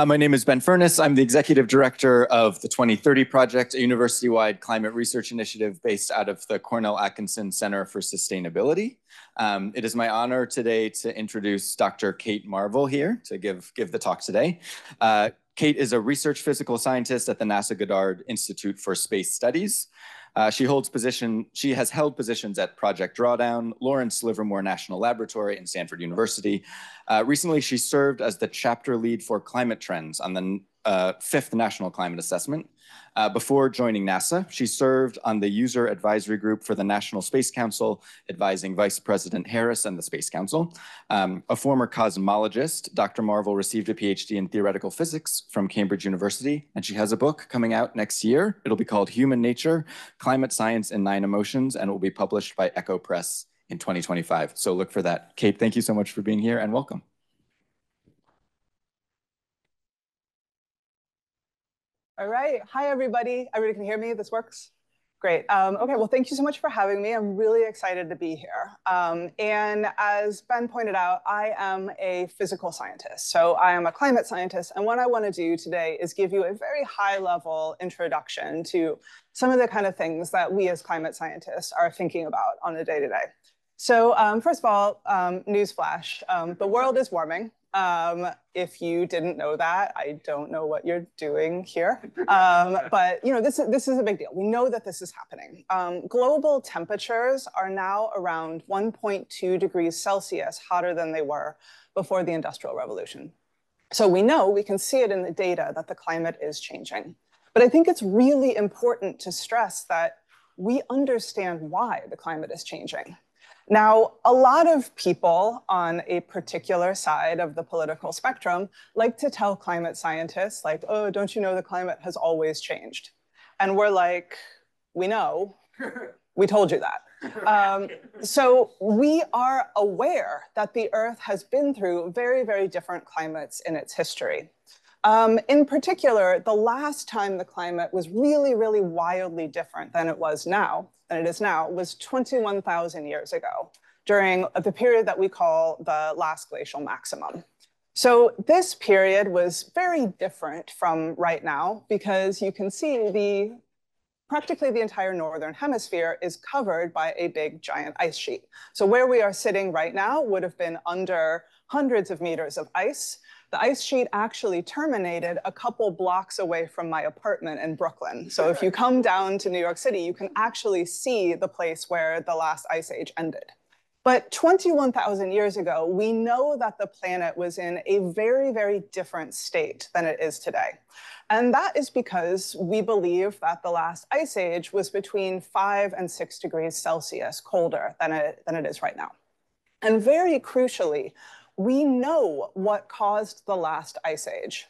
My name is Ben Furness. I'm the executive director of the 2030 Project, a university-wide climate research initiative based out of the Cornell Atkinson Center for Sustainability. It is my honor today to introduce Dr. Kate Marvel here to give the talk today. Kate is a research physical scientist at the NASA Goddard Institute for Space Studies. She has held positions at Project Drawdown, Lawrence Livermore National Laboratory, and Stanford University. Recently, she served as the chapter lead for climate trends on the 5th National Climate Assessment. Before joining NASA, she served on the user advisory group for the National Space Council, advising Vice President Harris and the Space Council. A former cosmologist, Dr. Marvel received a PhD in theoretical physics from Cambridge University, and she has a book coming out next year. It'll be called Human Nature, Climate Science and Nine Emotions, and it will be published by Echo Press in 2025. So look for that. Kate, thank you so much for being here and welcome. All right. Hi, everybody. Everybody can hear me? This works? Great. Okay, well, thank you so much for having me. I'm really excited to be here. And as Ben pointed out, I am a physical scientist. So I am a climate scientist. And what I want to do today is give you a very high-level introduction to some of the kind of things that we as climate scientists are thinking about on a day-to-day. So first of all, newsflash, the world is warming. If you didn't know that, I don't know what you're doing here. But this is a big deal. We know that this is happening. Global temperatures are now around 1.2 degrees Celsius hotter than they were before the Industrial Revolution. So we can see it in the data that the climate is changing. But I think it's really important to stress that we understand why the climate is changing. Now, a lot of people on a particular side of the political spectrum like to tell climate scientists, like, oh, don't you know the climate has always changed? And we're like, we know, we told you that. So we are aware that the Earth has been through very, very different climates in its history. In particular, the last time the climate was really, really wildly different than it is now, was 21,000 years ago, during the period that we call the last glacial maximum. So this period was very different from right now because you can see practically the entire northern hemisphere is covered by a big giant ice sheet. So where we are sitting right now would have been under hundreds of meters of ice. The ice sheet actually terminated a couple blocks away from my apartment in Brooklyn. So if you come down to New York City, you can actually see the place where the last ice age ended. But 21,000 years ago, we know that the planet was in a very, very different state than it is today. And that is because we believe that the last ice age was between 5 and 6 degrees Celsius colder than it is right now. And very crucially, we know what caused the last ice age.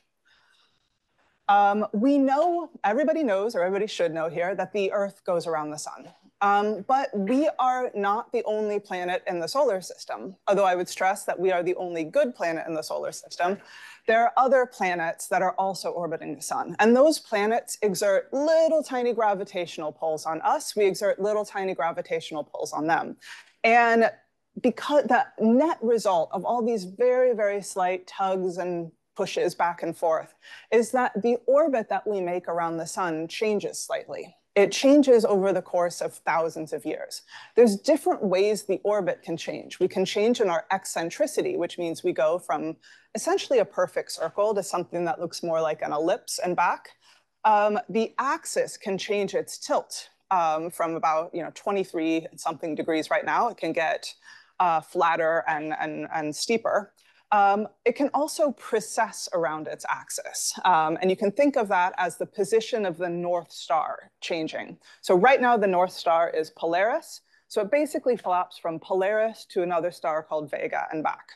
We know, everybody knows, or everybody should know here, that the Earth goes around the sun. But we are not the only planet in the solar system. Although I would stress that we are the only good planet in the solar system, there are other planets that are also orbiting the sun. And those planets exert little tiny gravitational pulls on us. We exert little tiny gravitational pulls on them. And because the net result of all these very, very slight tugs and pushes back and forth is that the orbit that we make around the sun changes slightly. It changes over the course of thousands of years. There's different ways the orbit can change. We can change in our eccentricity, which means we go from essentially a perfect circle to something that looks more like an ellipse and back. The axis can change its tilt from about 23 something degrees right now. It can get flatter and steeper. It can also precess around its axis. And you can think of that as the position of the North Star changing. So right now, the North Star is Polaris. So it basically flops from Polaris to another star called Vega and back.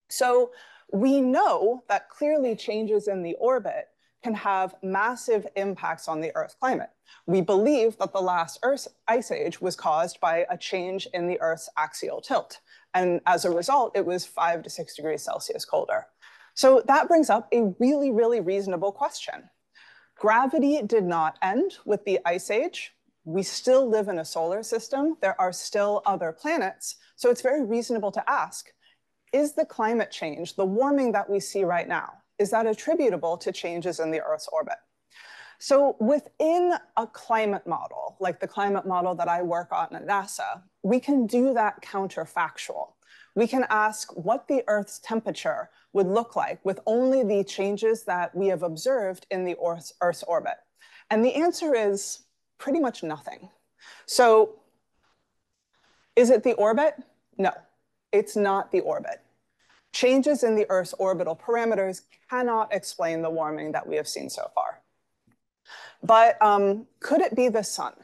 So we know that clearly changes in the orbit can have massive impacts on the Earth climate. We believe that the last Earth ice age was caused by a change in the Earth's axial tilt. And as a result, it was 5 to 6 degrees Celsius colder. So that brings up a really, really reasonable question. Gravity did not end with the ice age. We still live in a solar system. There are still other planets. So it's very reasonable to ask, is the climate change, the warming that we see right now, is that attributable to changes in the Earth's orbit? So within a climate model, like the climate model that I work on at NASA, we can do that counterfactual. We can ask what the Earth's temperature would look like with only the changes that we have observed in the Earth's orbit. And the answer is pretty much nothing. So is it the orbit? No, it's not the orbit. Changes in the Earth's orbital parameters cannot explain the warming that we have seen so far. But could it be the sun?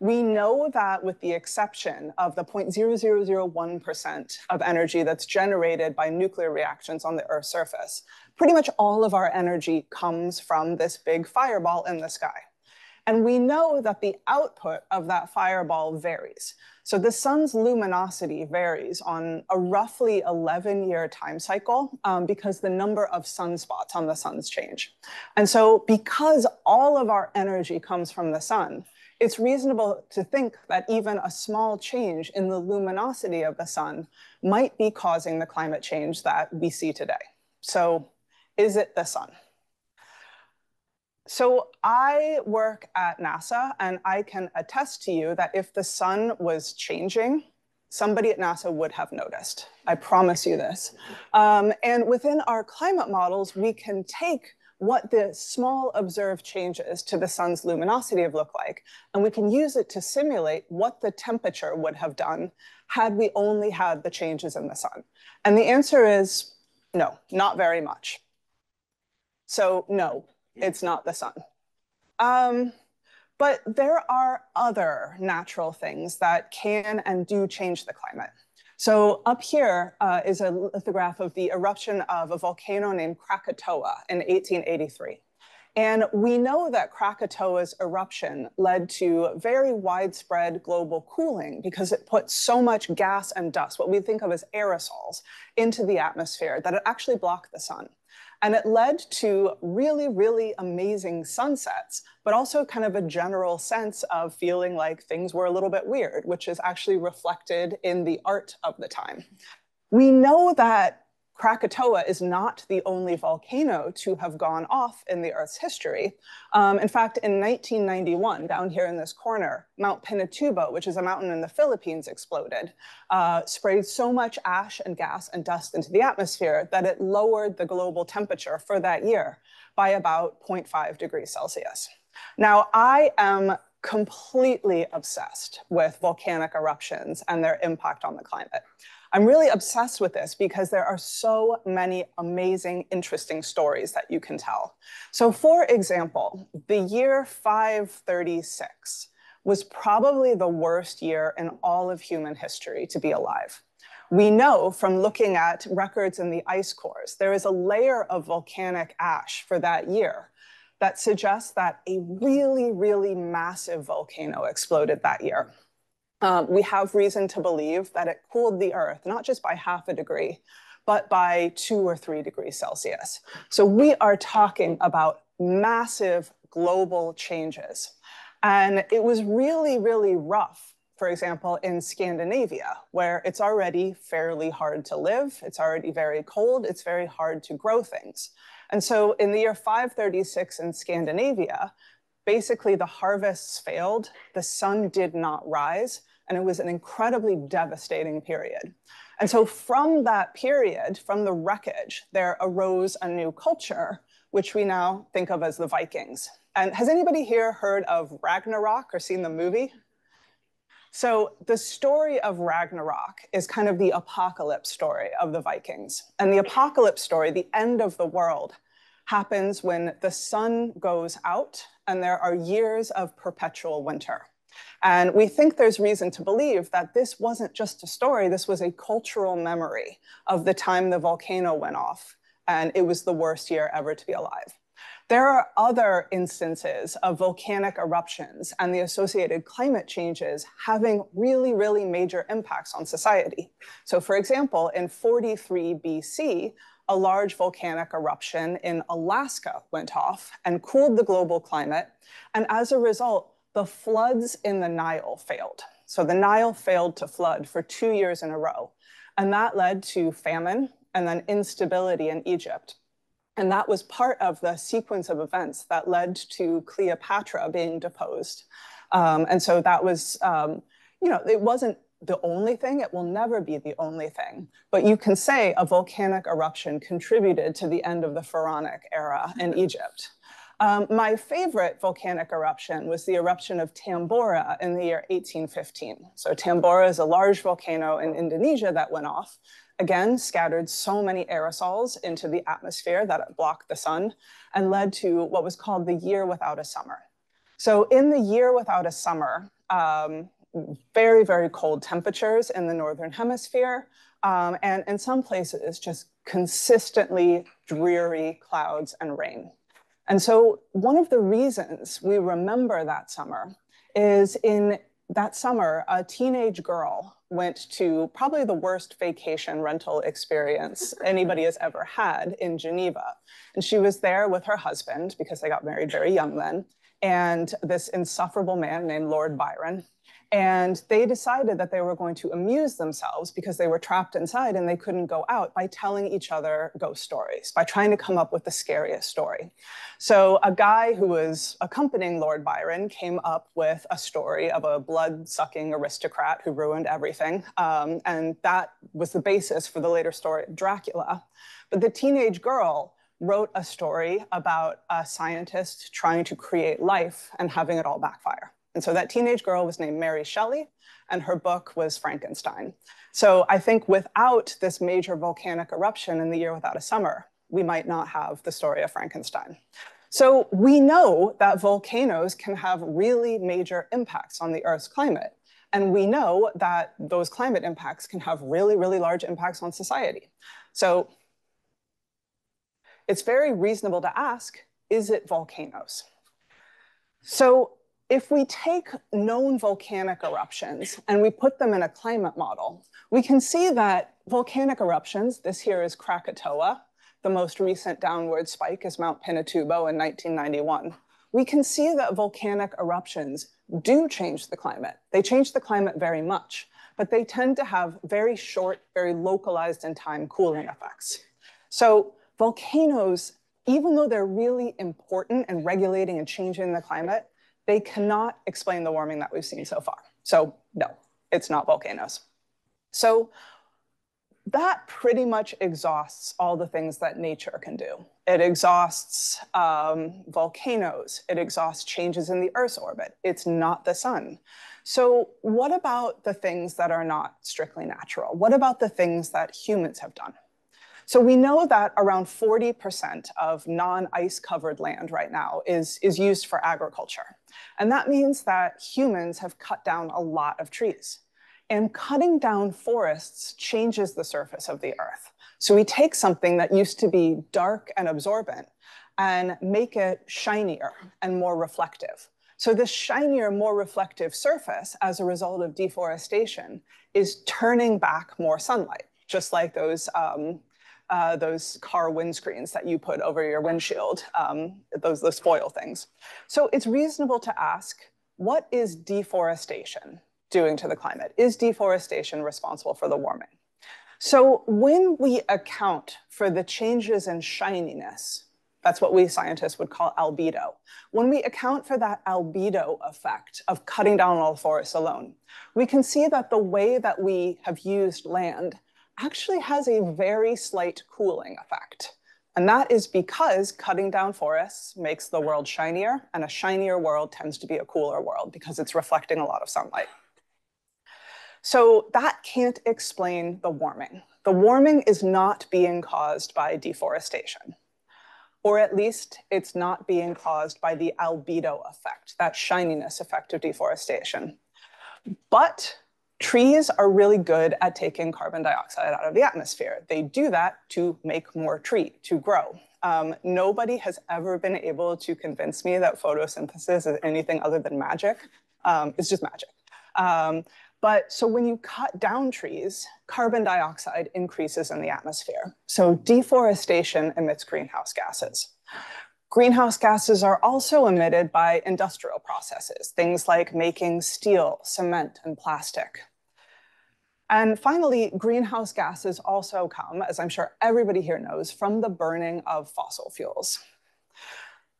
We know that with the exception of the 0.0001% of energy that's generated by nuclear reactions on the Earth's surface, pretty much all of our energy comes from this big fireball in the sky. And we know that the output of that fireball varies. So the sun's luminosity varies on a roughly 11-year time cycle because the number of sunspots on the suns change. And so because all of our energy comes from the sun, it's reasonable to think that even a small change in the luminosity of the sun might be causing the climate change that we see today. So is it the sun? So I work at NASA, and I can attest to you that if the sun was changing, somebody at NASA would have noticed. I promise you this. And within our climate models, we can take what the small observed changes to the sun's luminosity have looked like, and we can use it to simulate what the temperature would have done had we only had the changes in the sun. And the answer is no, not very much. So no, it's not the sun. But there are other natural things that can and do change the climate. So up here is a lithograph of the eruption of a volcano named Krakatoa in 1883. And we know that Krakatoa's eruption led to very widespread global cooling because it put so much gas and dust, what we think of as aerosols, into the atmosphere that it actually blocked the sun. And it led to really, really amazing sunsets, but also kind of a general sense of feeling like things were a little bit weird, which is actually reflected in the art of the time. We know that Krakatoa is not the only volcano to have gone off in the Earth's history. In fact, in 1991, down here in this corner, Mount Pinatubo, which is a mountain in the Philippines, exploded, sprayed so much ash and gas and dust into the atmosphere that it lowered the global temperature for that year by about 0.5 degrees Celsius. Now, I am completely obsessed with volcanic eruptions and their impact on the climate. I'm really obsessed with this because there are so many amazing, interesting stories that you can tell. So for example, the year 536 was probably the worst year in all of human history to be alive. We know from looking at records in the ice cores, there is a layer of volcanic ash for that year that suggests that a really, really massive volcano exploded that year. We have reason to believe that it cooled the Earth, not just by 0.5 degree, but by 2 or 3 degrees Celsius. So we are talking about massive global changes. And it was really, really rough, for example, in Scandinavia, where it's already fairly hard to live. It's already very cold. It's very hard to grow things. And so in the year 536 in Scandinavia, basically the harvests failed, the sun did not rise, and it was an incredibly devastating period. And so from that period, from the wreckage, there arose a new culture, which we now think of as the Vikings. And has anybody here heard of Ragnarok or seen the movie? So the story of Ragnarok is kind of the apocalypse story of the Vikings. And the apocalypse story, the end of the world, happens when the sun goes out and there are years of perpetual winter. And we think there's reason to believe that this wasn't just a story, this was a cultural memory of the time the volcano went off, and it was the worst year ever to be alive. There are other instances of volcanic eruptions and the associated climate changes having really, really major impacts on society. So for example, in 43 BC, a large volcanic eruption in Alaska went off and cooled the global climate. And as a result, the floods in the Nile failed. So the Nile failed to flood for 2 years in a row. And that led to famine and then instability in Egypt. And that was part of the sequence of events that led to Cleopatra being deposed. And so that was, it wasn't the only thing. It will never be the only thing. But you can say a volcanic eruption contributed to the end of the Pharaonic era in Egypt. My favorite volcanic eruption was the eruption of Tambora in the year 1815. So Tambora is a large volcano in Indonesia that went off. Again, scattered so many aerosols into the atmosphere that it blocked the sun and led to what was called the year without a summer. So in the year without a summer, very, very cold temperatures in the Northern Hemisphere, and in some places, just consistently dreary clouds and rain. And so one of the reasons we remember that summer is in that summer, a teenage girl went to probably the worst vacation rental experience anybody has ever had in Geneva. And she was there with her husband because they got married very young then, and this insufferable man named Lord Byron. And they decided that they were going to amuse themselves because they were trapped inside and they couldn't go out by telling each other ghost stories, by trying to come up with the scariest story. So a guy who was accompanying Lord Byron came up with a story of a blood-sucking aristocrat who ruined everything. And that was the basis for the later story of Dracula. But the teenage girl wrote a story about a scientist trying to create life and having it all backfire. And so that teenage girl was named Mary Shelley, and her book was Frankenstein. So I think without this major volcanic eruption in the year without a summer, we might not have the story of Frankenstein. So we know that volcanoes can have really major impacts on the Earth's climate. And we know that those climate impacts can have really, really large impacts on society. So it's very reasonable to ask, is it volcanoes? So if we take known volcanic eruptions and we put them in a climate model, we can see that volcanic eruptions, this here is Krakatoa, the most recent downward spike is Mount Pinatubo in 1991. We can see that volcanic eruptions do change the climate. They change the climate very much, but they tend to have very short, very localized in time cooling effects. So volcanoes, even though they're really important in regulating and changing the climate, they cannot explain the warming that we've seen so far. So no, it's not volcanoes. So that pretty much exhausts all the things that nature can do. It exhausts volcanoes. It exhausts changes in the Earth's orbit. It's not the sun. So what about the things that are not strictly natural? What about the things that humans have done? So we know that around 40% of non-ice covered land right now is used for agriculture. And that means that humans have cut down a lot of trees. And cutting down forests changes the surface of the Earth. So we take something that used to be dark and absorbent and make it shinier and more reflective. So this shinier, more reflective surface as a result of deforestation is turning back more sunlight, just like those car windscreens that you put over your windshield, those foil things. So it's reasonable to ask, what is deforestation doing to the climate? Is deforestation responsible for the warming? So when we account for the changes in shininess, that's what we scientists would call albedo. When we account for that albedo effect of cutting down all the forests alone, we can see that the way that we have used land actually has a very slight cooling effect. And that is because cutting down forests makes the world shinier, and a shinier world tends to be a cooler world because it's reflecting a lot of sunlight. So that can't explain the warming. The warming is not being caused by deforestation, or at least it's not being caused by the albedo effect, that shininess effect of deforestation. But trees are really good at taking carbon dioxide out of the atmosphere. They do that to make more tree, to grow. Nobody has ever been able to convince me that photosynthesis is anything other than magic. It's just magic. But so when you cut down trees, carbon dioxide increases in the atmosphere. So deforestation emits greenhouse gases. Greenhouse gases are also emitted by industrial processes, things like making steel, cement, and plastic. And finally, greenhouse gases also come, as I'm sure everybody here knows, from the burning of fossil fuels.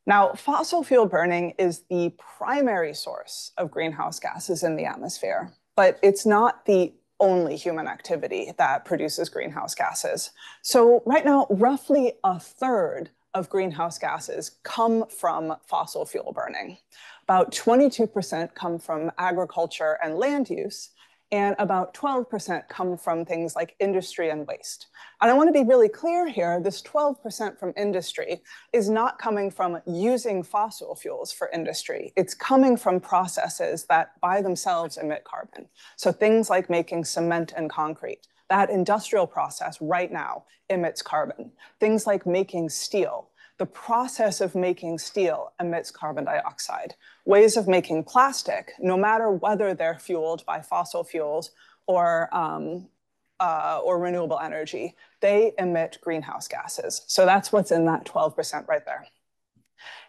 Now, fossil fuel burning is the primary source of greenhouse gases in the atmosphere, but it's not the only human activity that produces greenhouse gases. So right now, roughly a third of greenhouse gases come from fossil fuel burning. About 22% come from agriculture and land use, and about 12% come from things like industry and waste. And I want to be really clear here, this 12% from industry is not coming from using fossil fuels for industry. It's coming from processes that by themselves emit carbon. So things like making cement and concrete, that industrial process right now emits carbon. Things like making steel. The process of making steel emits carbon dioxide. Ways of making plastic, no matter whether they're fueled by fossil fuels or renewable energy, they emit greenhouse gases. So that's what's in that 12% right there.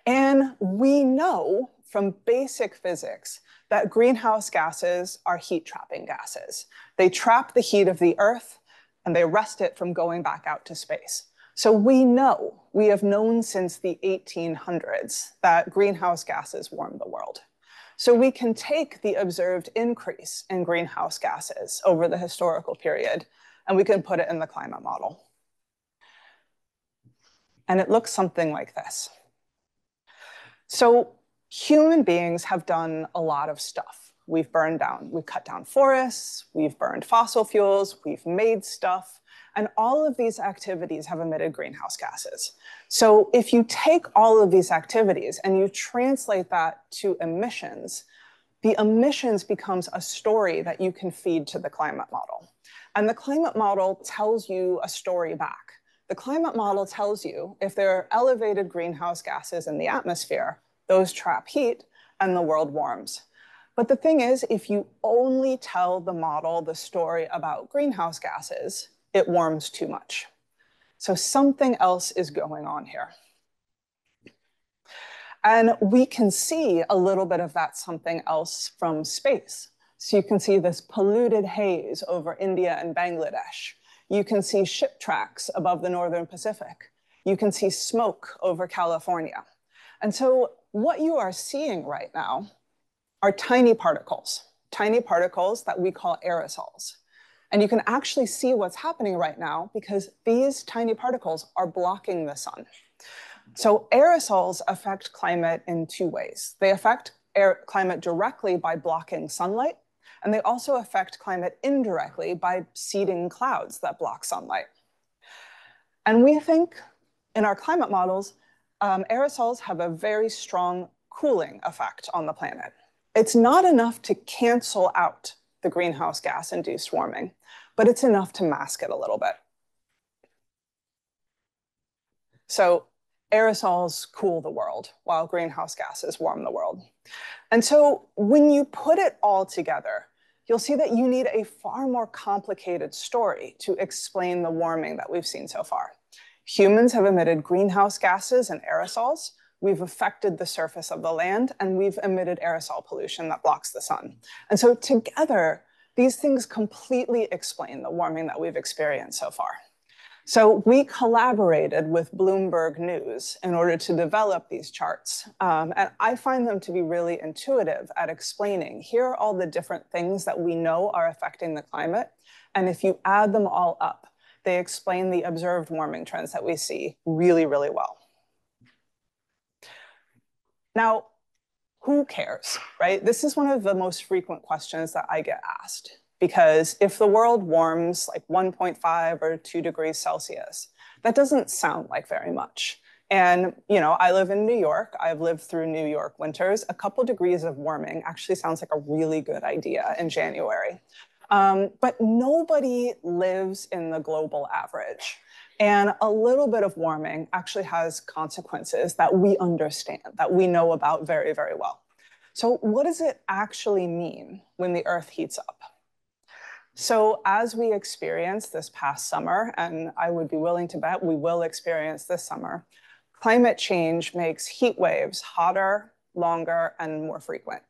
And we know from basic physics that greenhouse gases are heat trapping gases. They trap the heat of the Earth and they arrest it from going back out to space. So we have known since the 1800s that greenhouse gases warm the world. So we can take the observed increase in greenhouse gases over the historical period, and we can put it in the climate model. And it looks something like this. So human beings have done a lot of stuff. We've cut down forests, we've burned fossil fuels, we've made stuff, and all of these activities have emitted greenhouse gases. So if you take all of these activities and you translate that to emissions, the emissions becomes a story that you can feed to the climate model. And the climate model tells you a story back. The climate model tells you if there are elevated greenhouse gases in the atmosphere, those trap heat and the world warms. But the thing is, if you only tell the model the story about greenhouse gases, it warms too much. So something else is going on here. And we can see a little bit of that something else from space. So you can see this polluted haze over India and Bangladesh. You can see ship tracks above the Northern Pacific. You can see smoke over California. And so what you are seeing right now are tiny particles that we call aerosols. And you can actually see what's happening right now because these tiny particles are blocking the sun. So aerosols affect climate in two ways. They affect climate directly by blocking sunlight, and they also affect climate indirectly by seeding clouds that block sunlight. And we think in our climate models, aerosols have a very strong cooling effect on the planet. It's not enough to cancel out the greenhouse gas-induced warming, but it's enough to mask it a little bit. So aerosols cool the world while greenhouse gases warm the world. And so when you put it all together, you'll see that you need a far more complicated story to explain the warming that we've seen so far. Humans have emitted greenhouse gases and aerosols. We've affected the surface of the land, and we've emitted aerosol pollution that blocks the sun. And so together, these things completely explain the warming that we've experienced so far. So we collaborated with Bloomberg News in order to develop these charts. And I find them to be really intuitive at explaining, here are all the different things that we know are affecting the climate. And if you add them all up, they explain the observed warming trends that we see really, really well. Now, who cares, right? This is one of the most frequent questions that I get asked. Because if the world warms like 1.5 or 2 degrees Celsius, that doesn't sound like very much. And I live in New York. I've lived through New York winters. A couple degrees of warming actually sounds like a really good idea in January. But nobody lives in the global average. And a little bit of warming actually has consequences that we understand, that we know about very, very well. So what does it actually mean when the Earth heats up? So as we experienced this past summer, and I would be willing to bet we will experience this summer, climate change makes heat waves hotter, longer, and more frequent.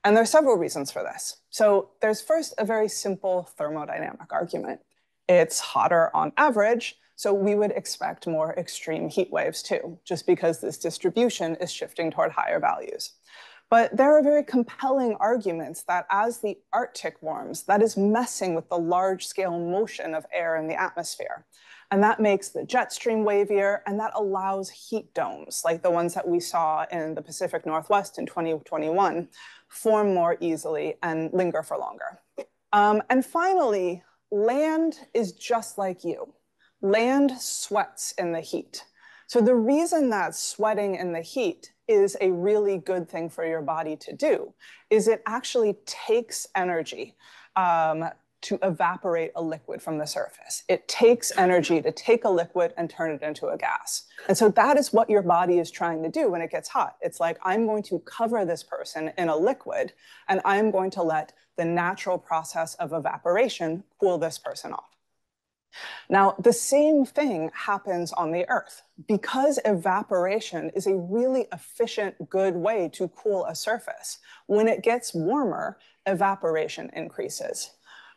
And there are several reasons for this. So there's first a very simple thermodynamic argument. It's hotter on average, so we would expect more extreme heat waves too, just because this distribution is shifting toward higher values. But there are very compelling arguments that as the Arctic warms, that is messing with the large-scale motion of air in the atmosphere. And that makes the jet stream wavier, and that allows heat domes, like the ones that we saw in the Pacific Northwest in 2021, form more easily and linger for longer. And finally, land is just like you. Land sweats in the heat. So the reason that sweating in the heat is a really good thing for your body to do is it actually takes energy to evaporate a liquid from the surface. It takes energy to take a liquid and turn it into a gas. And so that is what your body is trying to do when it gets hot. It's like, I'm going to cover this person in a liquid, and I'm going to let the natural process of evaporation cool this person off. Now, the same thing happens on the Earth. Because evaporation is a really efficient, good way to cool a surface, when it gets warmer, evaporation increases.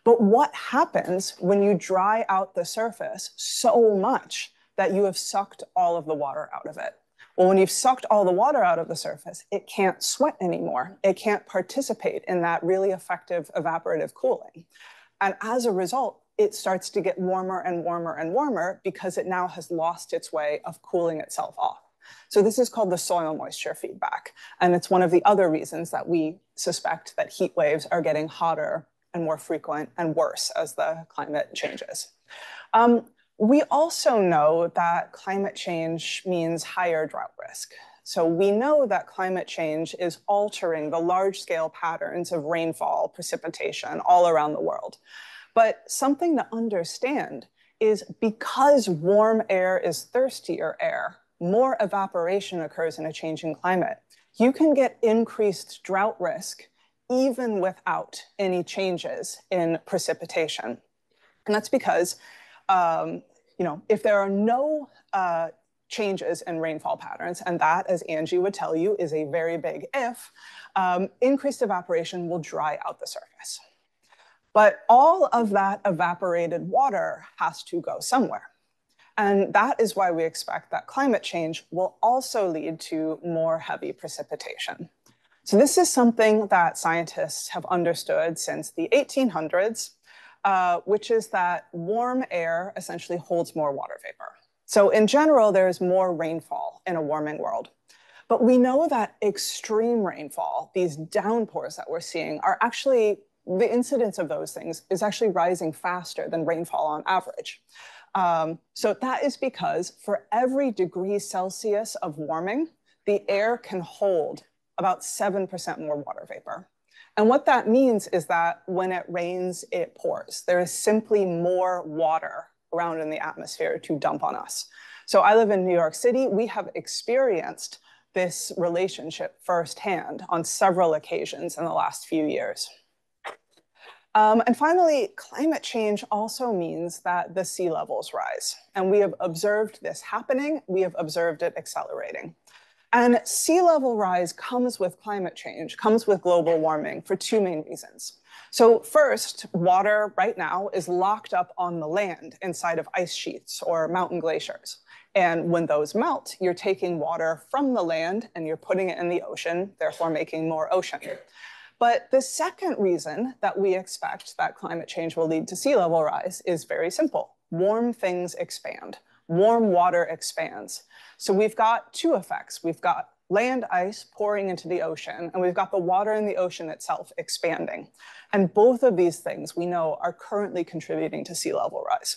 But what happens when you dry out the surface so much that you have sucked all of the water out of it? Well, when you've sucked all the water out of the surface, it can't sweat anymore. It can't participate in that really effective evaporative cooling. And as a result, it starts to get warmer and warmer and warmer because it now has lost its way of cooling itself off. So this is called the soil moisture feedback. And it's one of the other reasons that we suspect that heat waves are getting hotter and more frequent and worse as the climate changes. We also know that climate change means higher drought risk. So we know that climate change is altering the large-scale patterns of rainfall, precipitation all around the world. But something to understand is because warm air is thirstier air, more evaporation occurs in a changing climate. You can get increased drought risk even without any changes in precipitation. And that's because if there are no changes in rainfall patterns, and that, as Angie would tell you, is a very big if, increased evaporation will dry out the surface. But all of that evaporated water has to go somewhere. And that is why we expect that climate change will also lead to more heavy precipitation. So this is something that scientists have understood since the 1800s, which is that warm air essentially holds more water vapor. So in general, there is more rainfall in a warming world. But we know that extreme rainfall, these downpours that we're seeing, are actually, the incidence of those things is actually rising faster than rainfall on average. So that is because for every degree Celsius of warming, the air can hold about 7% more water vapor. And what that means is that when it rains, it pours. There is simply more water around in the atmosphere to dump on us. So I live in New York City. We have experienced this relationship firsthand on several occasions in the last few years. And finally, climate change also means that the sea levels rise. And we have observed this happening. We have observed it accelerating. And sea level rise comes with climate change, comes with global warming for two main reasons. So first, water right now is locked up on the land inside of ice sheets or mountain glaciers. And when those melt, you're taking water from the land and you're putting it in the ocean, therefore making more ocean. But the second reason that we expect that climate change will lead to sea level rise is very simple. Warm things expand. Warm water expands. So we've got two effects. We've got land ice pouring into the ocean, and we've got the water in the ocean itself expanding. And both of these things we know are currently contributing to sea level rise.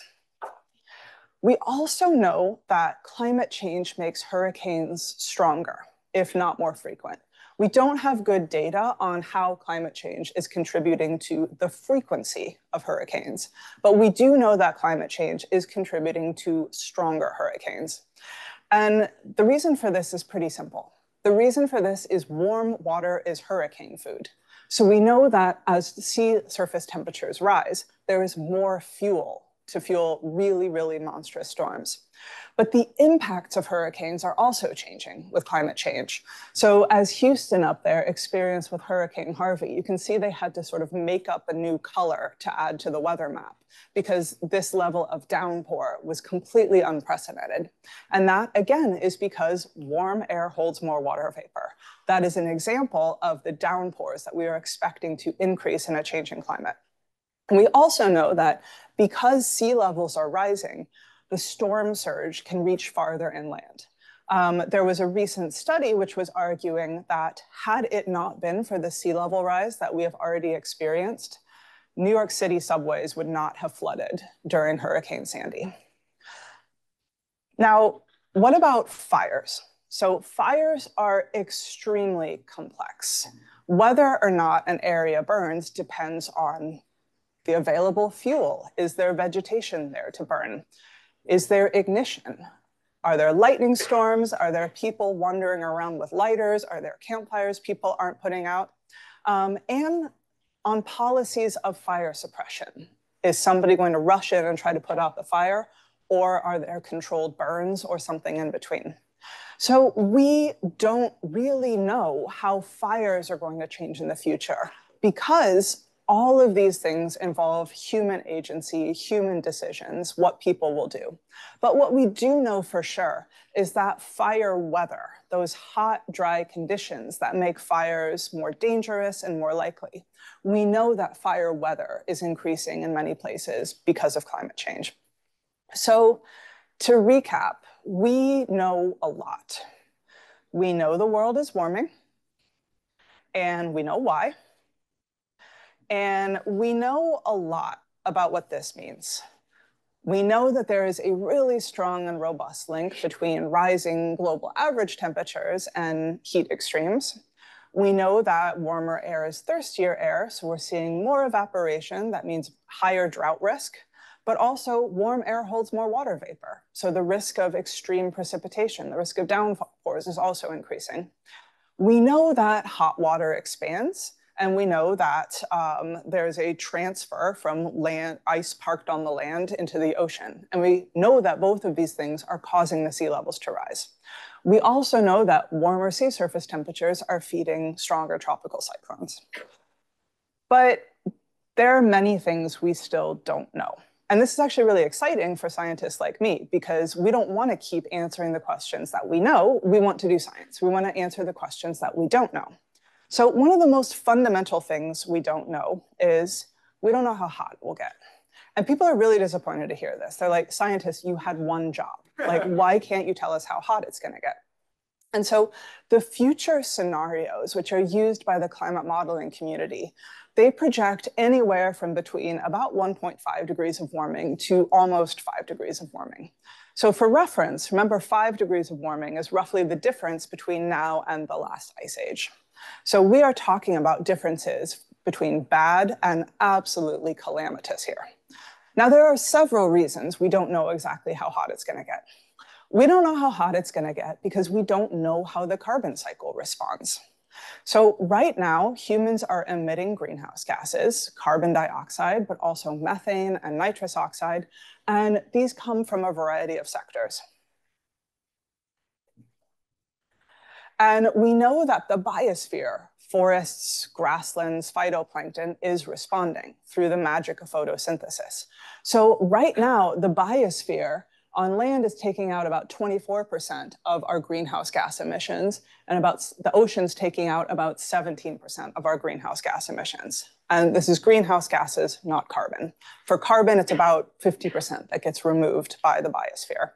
We also know that climate change makes hurricanes stronger, if not more frequent. We don't have good data on how climate change is contributing to the frequency of hurricanes, but we do know that climate change is contributing to stronger hurricanes. And the reason for this is pretty simple. The reason for this is warm water is hurricane food. So we know that as sea surface temperatures rise, there is more fuel to fuel really, really monstrous storms. But the impacts of hurricanes are also changing with climate change. So as Houston up there experienced with Hurricane Harvey, you can see they had to sort of make up a new color to add to the weather map because this level of downpour was completely unprecedented. And that, again, is because warm air holds more water vapor. That is an example of the downpours that we are expecting to increase in a changing climate. And we also know that because sea levels are rising, the storm surge can reach farther inland. There was a recent study which was arguing that had it not been for the sea level rise that we have already experienced, New York City subways would not have flooded during Hurricane Sandy. Now, what about fires? So fires are extremely complex. Whether or not an area burns depends on the available fuel. Is there vegetation there to burn? Is there ignition? Are there lightning storms? Are there people wandering around with lighters? Are there campfires people aren't putting out? And on policies of fire suppression. Is somebody going to rush in and try to put out the fire? Or are there controlled burns or something in between? So we don't really know how fires are going to change in the future because all of these things involve human agency, human decisions, what people will do. But what we do know for sure is that fire weather, those hot, dry conditions that make fires more dangerous and more likely, we know that fire weather is increasing in many places because of climate change. So to recap, we know a lot. We know the world is warming, and we know why. And we know a lot about what this means. We know that there is a really strong and robust link between rising global average temperatures and heat extremes. We know that warmer air is thirstier air, so we're seeing more evaporation. That means higher drought risk, but also warm air holds more water vapor. So the risk of extreme precipitation, the risk of downpours is also increasing. We know that hot water expands. And we know that there's a transfer from land, ice parked on the land into the ocean. And we know that both of these things are causing the sea levels to rise. We also know that warmer sea surface temperatures are feeding stronger tropical cyclones. But there are many things we still don't know. And this is actually really exciting for scientists like me because we don't want to keep answering the questions that we know. We want to do science. We want to answer the questions that we don't know. So one of the most fundamental things we don't know is we don't know how hot it will get. And people are really disappointed to hear this. They're like, scientists, you had one job. Like, why can't you tell us how hot it's going to get? And so the future scenarios, which are used by the climate modeling community, they project anywhere from between about 1.5 degrees of warming to almost 5 degrees of warming. So for reference, remember 5 degrees of warming is roughly the difference between now and the last ice age. So we are talking about differences between bad and absolutely calamitous here. Now, there are several reasons we don't know exactly how hot it's going to get. We don't know how hot it's going to get because we don't know how the carbon cycle responds. So right now, humans are emitting greenhouse gases, carbon dioxide, but also methane and nitrous oxide, and these come from a variety of sectors. And we know that the biosphere, forests, grasslands, phytoplankton, is responding through the magic of photosynthesis. So right now, the biosphere on land is taking out about 24% of our greenhouse gas emissions, and the ocean's taking out about 17% of our greenhouse gas emissions. And this is greenhouse gases, not carbon. For carbon, it's about 50% that gets removed by the biosphere.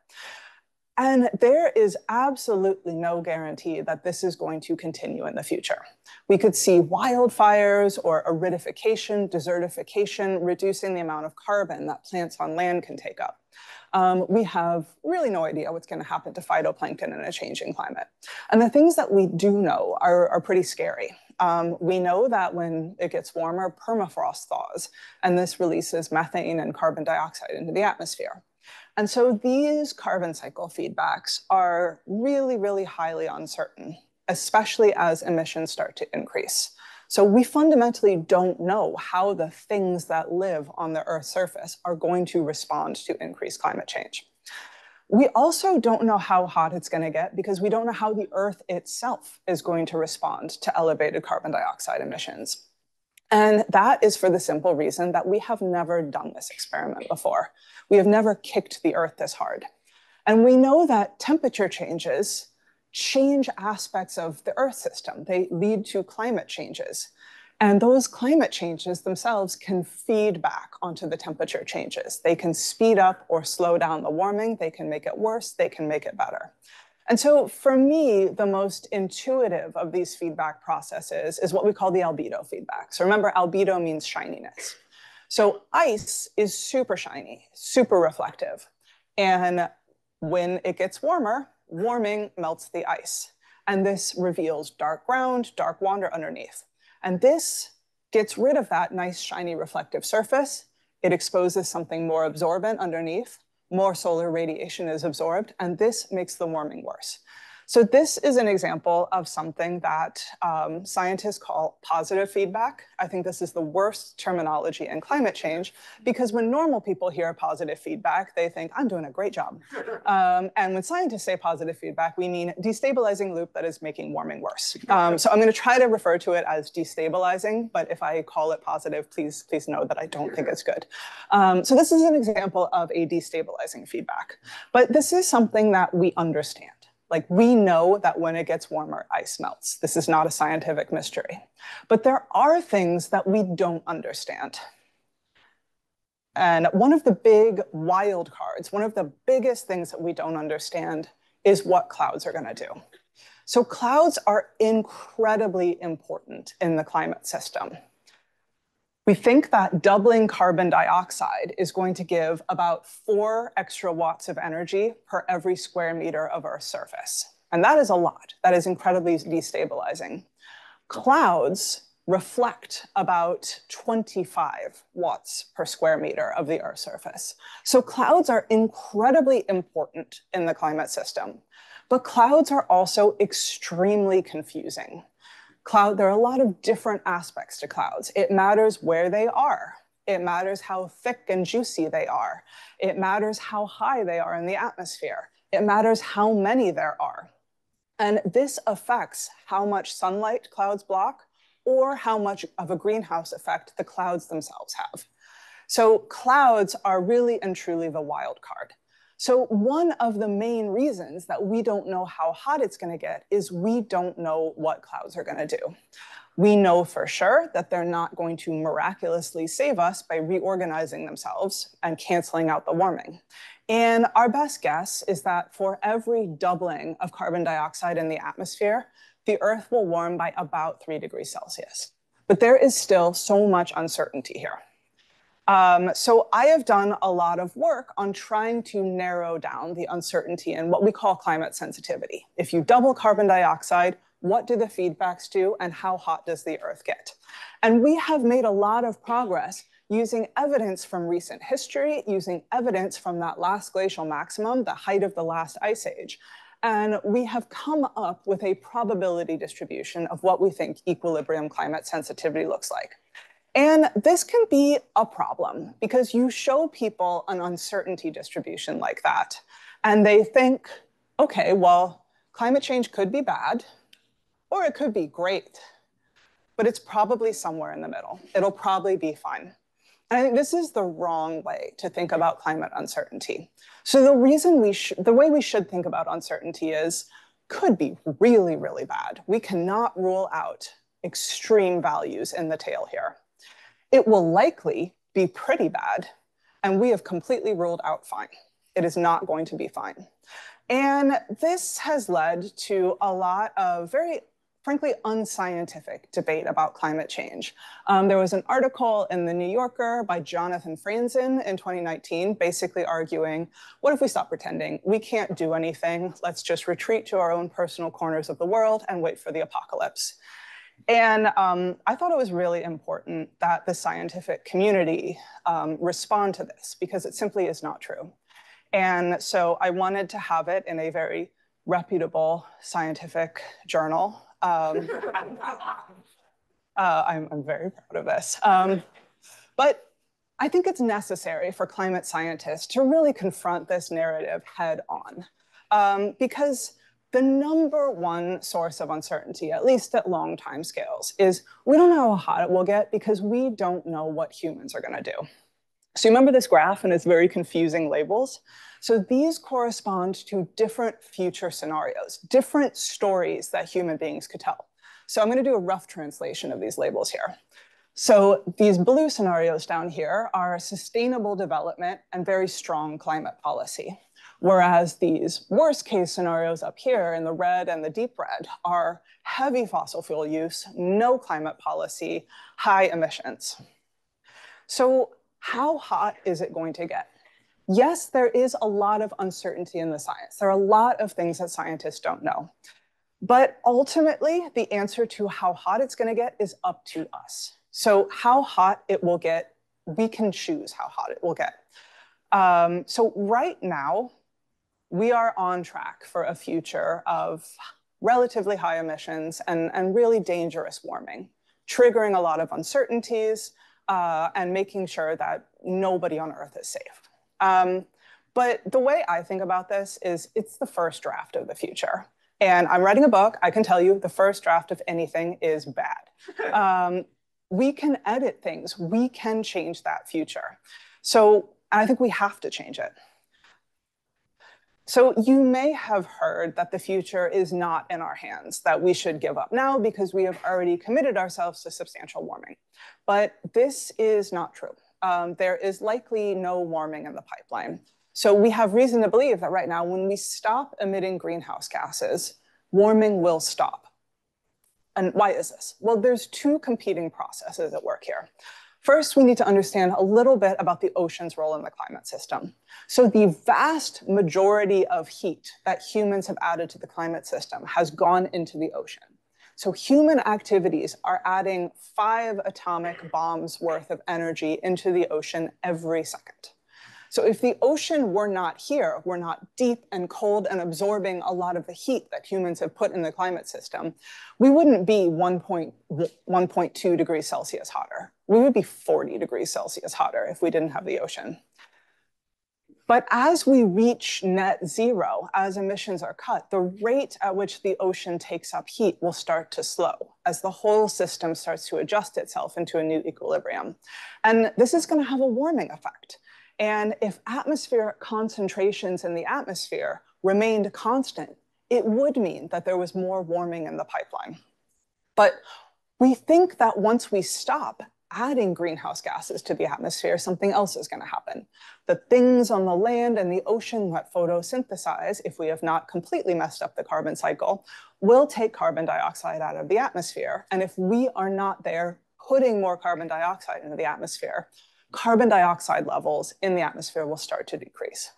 And there is absolutely no guarantee that this is going to continue in the future. We could see wildfires or aridification, desertification, reducing the amount of carbon that plants on land can take up. We have really no idea what's going to happen to phytoplankton in a changing climate. And the things that we do know are pretty scary. We know that when it gets warmer, permafrost thaws, and this releases methane and carbon dioxide into the atmosphere. And so these carbon cycle feedbacks are really, really highly uncertain, especially as emissions start to increase. So we fundamentally don't know how the things that live on the Earth's surface are going to respond to increased climate change. We also don't know how hot it's going to get because we don't know how the Earth itself is going to respond to elevated carbon dioxide emissions. And that is for the simple reason that we have never done this experiment before. We have never kicked the Earth this hard. And we know that temperature changes change aspects of the Earth system. They lead to climate changes. And those climate changes themselves can feed back onto the temperature changes. They can speed up or slow down the warming. They can make it worse. They can make it better. And so for me, the most intuitive of these feedback processes is what we call the albedo feedback. So remember, albedo means shininess. So ice is super shiny, super reflective. And when it gets warmer, warming melts the ice. And this reveals dark ground, dark water underneath. And this gets rid of that nice, shiny, reflective surface. It exposes something more absorbent underneath. More solar radiation is absorbed, and this makes the warming worse. So this is an example of something that scientists call positive feedback. I think this is the worst terminology in climate change because when normal people hear positive feedback, they think, I'm doing a great job. And when scientists say positive feedback, we mean destabilizing loop that is making warming worse. So I'm going to try to refer to it as destabilizing, but if I call it positive, please know that I don't think it's good. So this is an example of a destabilizing feedback. But this is something that we understand. Like we know that when it gets warmer, ice melts. This is not a scientific mystery. But there are things that we don't understand. And one of the big wild cards, one of the biggest things that we don't understand is what clouds are going to do. So clouds are incredibly important in the climate system. We think that doubling carbon dioxide is going to give about 4 extra watts of energy per every square meter of Earth's surface. And that is a lot. That is incredibly destabilizing. Clouds reflect about 25 watts per square meter of the Earth's surface. So clouds are incredibly important in the climate system. But clouds are also extremely confusing. There are a lot of different aspects to clouds. It matters where they are. It matters how thick and juicy they are. It matters how high they are in the atmosphere. It matters how many there are. And this affects how much sunlight clouds block or how much of a greenhouse effect the clouds themselves have. So clouds are really and truly the wild card. So one of the main reasons that we don't know how hot it's going to get is we don't know what clouds are going to do. We know for sure that they're not going to miraculously save us by reorganizing themselves and canceling out the warming. And our best guess is that for every doubling of carbon dioxide in the atmosphere, the Earth will warm by about 3 degrees Celsius. But there is still so much uncertainty here. So I have done a lot of work on trying to narrow down the uncertainty in what we call climate sensitivity. If you double carbon dioxide, what do the feedbacks do and how hot does the Earth get? And we have made a lot of progress using evidence from recent history, using evidence from that last glacial maximum, the height of the last ice age. And we have come up with a probability distribution of what we think equilibrium climate sensitivity looks like. And this can be a problem because you show people an uncertainty distribution like that, and they think, okay, well, climate change could be bad, or it could be great, but it's probably somewhere in the middle. It'll probably be fine. And I think this is the wrong way to think about climate uncertainty. So the way we should think about uncertainty is, could be really, really bad. We cannot rule out extreme values in the tail here. It will likely be pretty bad, and we have completely ruled out fine. It is not going to be fine. And this has led to a lot of very, frankly, unscientific debate about climate change. There was an article in The New Yorker by Jonathan Franzen in 2019, basically arguing, what if we stop pretending? We can't do anything. Let's just retreat to our own personal corners of the world and wait for the apocalypse. And I thought it was really important that the scientific community respond to this because it simply is not true. And so I wanted to have it in a very reputable scientific journal. I'm very proud of this. But I think it's necessary for climate scientists to really confront this narrative head on, because the number one source of uncertainty, at least at long time scales, is we don't know how hot it will get because we don't know what humans are going to do. So you remember this graph and its very confusing labels? So these correspond to different future scenarios, different stories that human beings could tell. So I'm going to do a rough translation of these labels here. So these blue scenarios down here are sustainable development and very strong climate policy. Whereas these worst case scenarios up here in the red and the deep red are heavy fossil fuel use, no climate policy, high emissions. So how hot is it going to get? Yes, there is a lot of uncertainty in the science. There are a lot of things that scientists don't know. But ultimately, the answer to how hot it's going to get is up to us. So how hot it will get, we can choose how hot it will get. So right now, we are on track for a future of relatively high emissions and really dangerous warming, triggering a lot of uncertainties and making sure that nobody on Earth is safe. But the way I think about this is it's the first draft of the future. And I'm writing a book. I can tell you the first draft of anything is bad. We can edit things. We can change that future. So I think we have to change it. So you may have heard that the future is not in our hands, that we should give up now because we have already committed ourselves to substantial warming. But this is not true. There is likely no warming in the pipeline. So we have reason to believe that right now, when we stop emitting greenhouse gases, warming will stop. And why is this? Well, there's two competing processes at work here. First, we need to understand a little bit about the ocean's role in the climate system. So the vast majority of heat that humans have added to the climate system has gone into the ocean. So human activities are adding 5 atomic bombs worth of energy into the ocean every second. So if the ocean were not here, were not deep and cold and absorbing a lot of the heat that humans have put in the climate system, we wouldn't be 1.2 degrees Celsius hotter. We would be 40 degrees Celsius hotter if we didn't have the ocean. But as we reach net zero, as emissions are cut, the rate at which the ocean takes up heat will start to slow as the whole system starts to adjust itself into a new equilibrium. And this is going to have a warming effect. And if atmospheric concentrations in the atmosphere remained constant, it would mean that there was more warming in the pipeline. But we think that once we stop adding greenhouse gases to the atmosphere, something else is going to happen. The things on the land and the ocean that photosynthesize, if we have not completely messed up the carbon cycle, will take carbon dioxide out of the atmosphere. And if we are not there putting more carbon dioxide into the atmosphere, carbon dioxide levels in the atmosphere will start to decrease.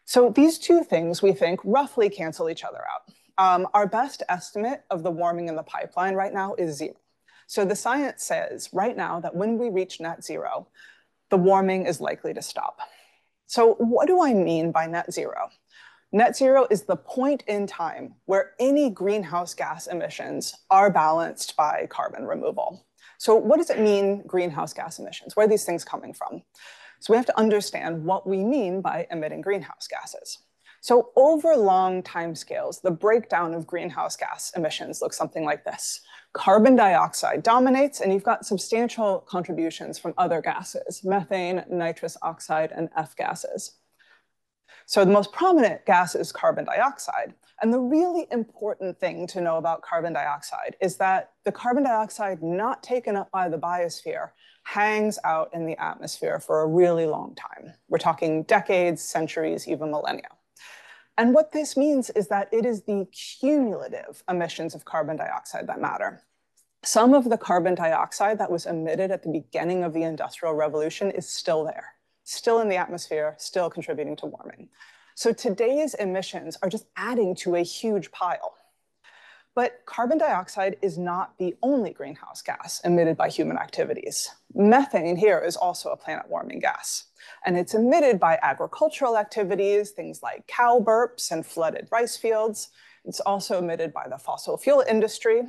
So these two things, we think, roughly cancel each other out. Our best estimate of the warming in the pipeline right now is 0. So the science says right now that when we reach net zero, the warming is likely to stop. So what do I mean by net zero? Net zero is the point in time where any greenhouse gas emissions are balanced by carbon removal. So what does it mean, greenhouse gas emissions? Where are these things coming from? So we have to understand what we mean by emitting greenhouse gases. So over long timescales, the breakdown of greenhouse gas emissions looks something like this. Carbon dioxide dominates, and you've got substantial contributions from other gases, methane, nitrous oxide, and F gases. So the most prominent gas is carbon dioxide. And the really important thing to know about carbon dioxide is that the carbon dioxide not taken up by the biosphere hangs out in the atmosphere for a really long time. We're talking decades, centuries, even millennia. And what this means is that it is the cumulative emissions of carbon dioxide that matter. Some of the carbon dioxide that was emitted at the beginning of the Industrial Revolution is still there, still in the atmosphere, still contributing to warming. So today's emissions are just adding to a huge pile. But carbon dioxide is not the only greenhouse gas emitted by human activities. Methane here is also a planet warming gas. And it's emitted by agricultural activities, things like cow burps and flooded rice fields. It's also emitted by the fossil fuel industry.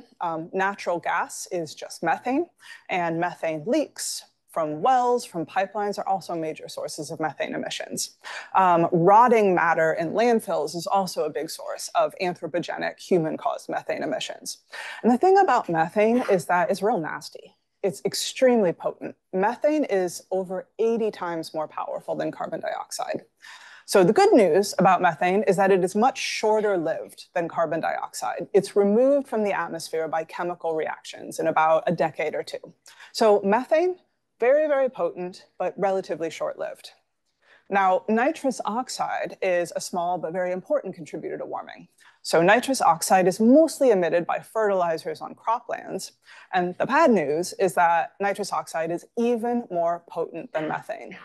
Natural gas is just methane, and methane leaks from wells, from pipelines are also major sources of methane emissions. Rotting matter in landfills is also a big source of anthropogenic human-caused methane emissions. And the thing about methane is that it's real nasty. It's extremely potent. Methane is over 80 times more powerful than carbon dioxide. So the good news about methane is that it is much shorter lived than carbon dioxide. It's removed from the atmosphere by chemical reactions in about a decade or two. So methane, very, very potent, but relatively short-lived. Now, nitrous oxide is a small but very important contributor to warming. So nitrous oxide is mostly emitted by fertilizers on croplands. And the bad news is that nitrous oxide is even more potent than methane.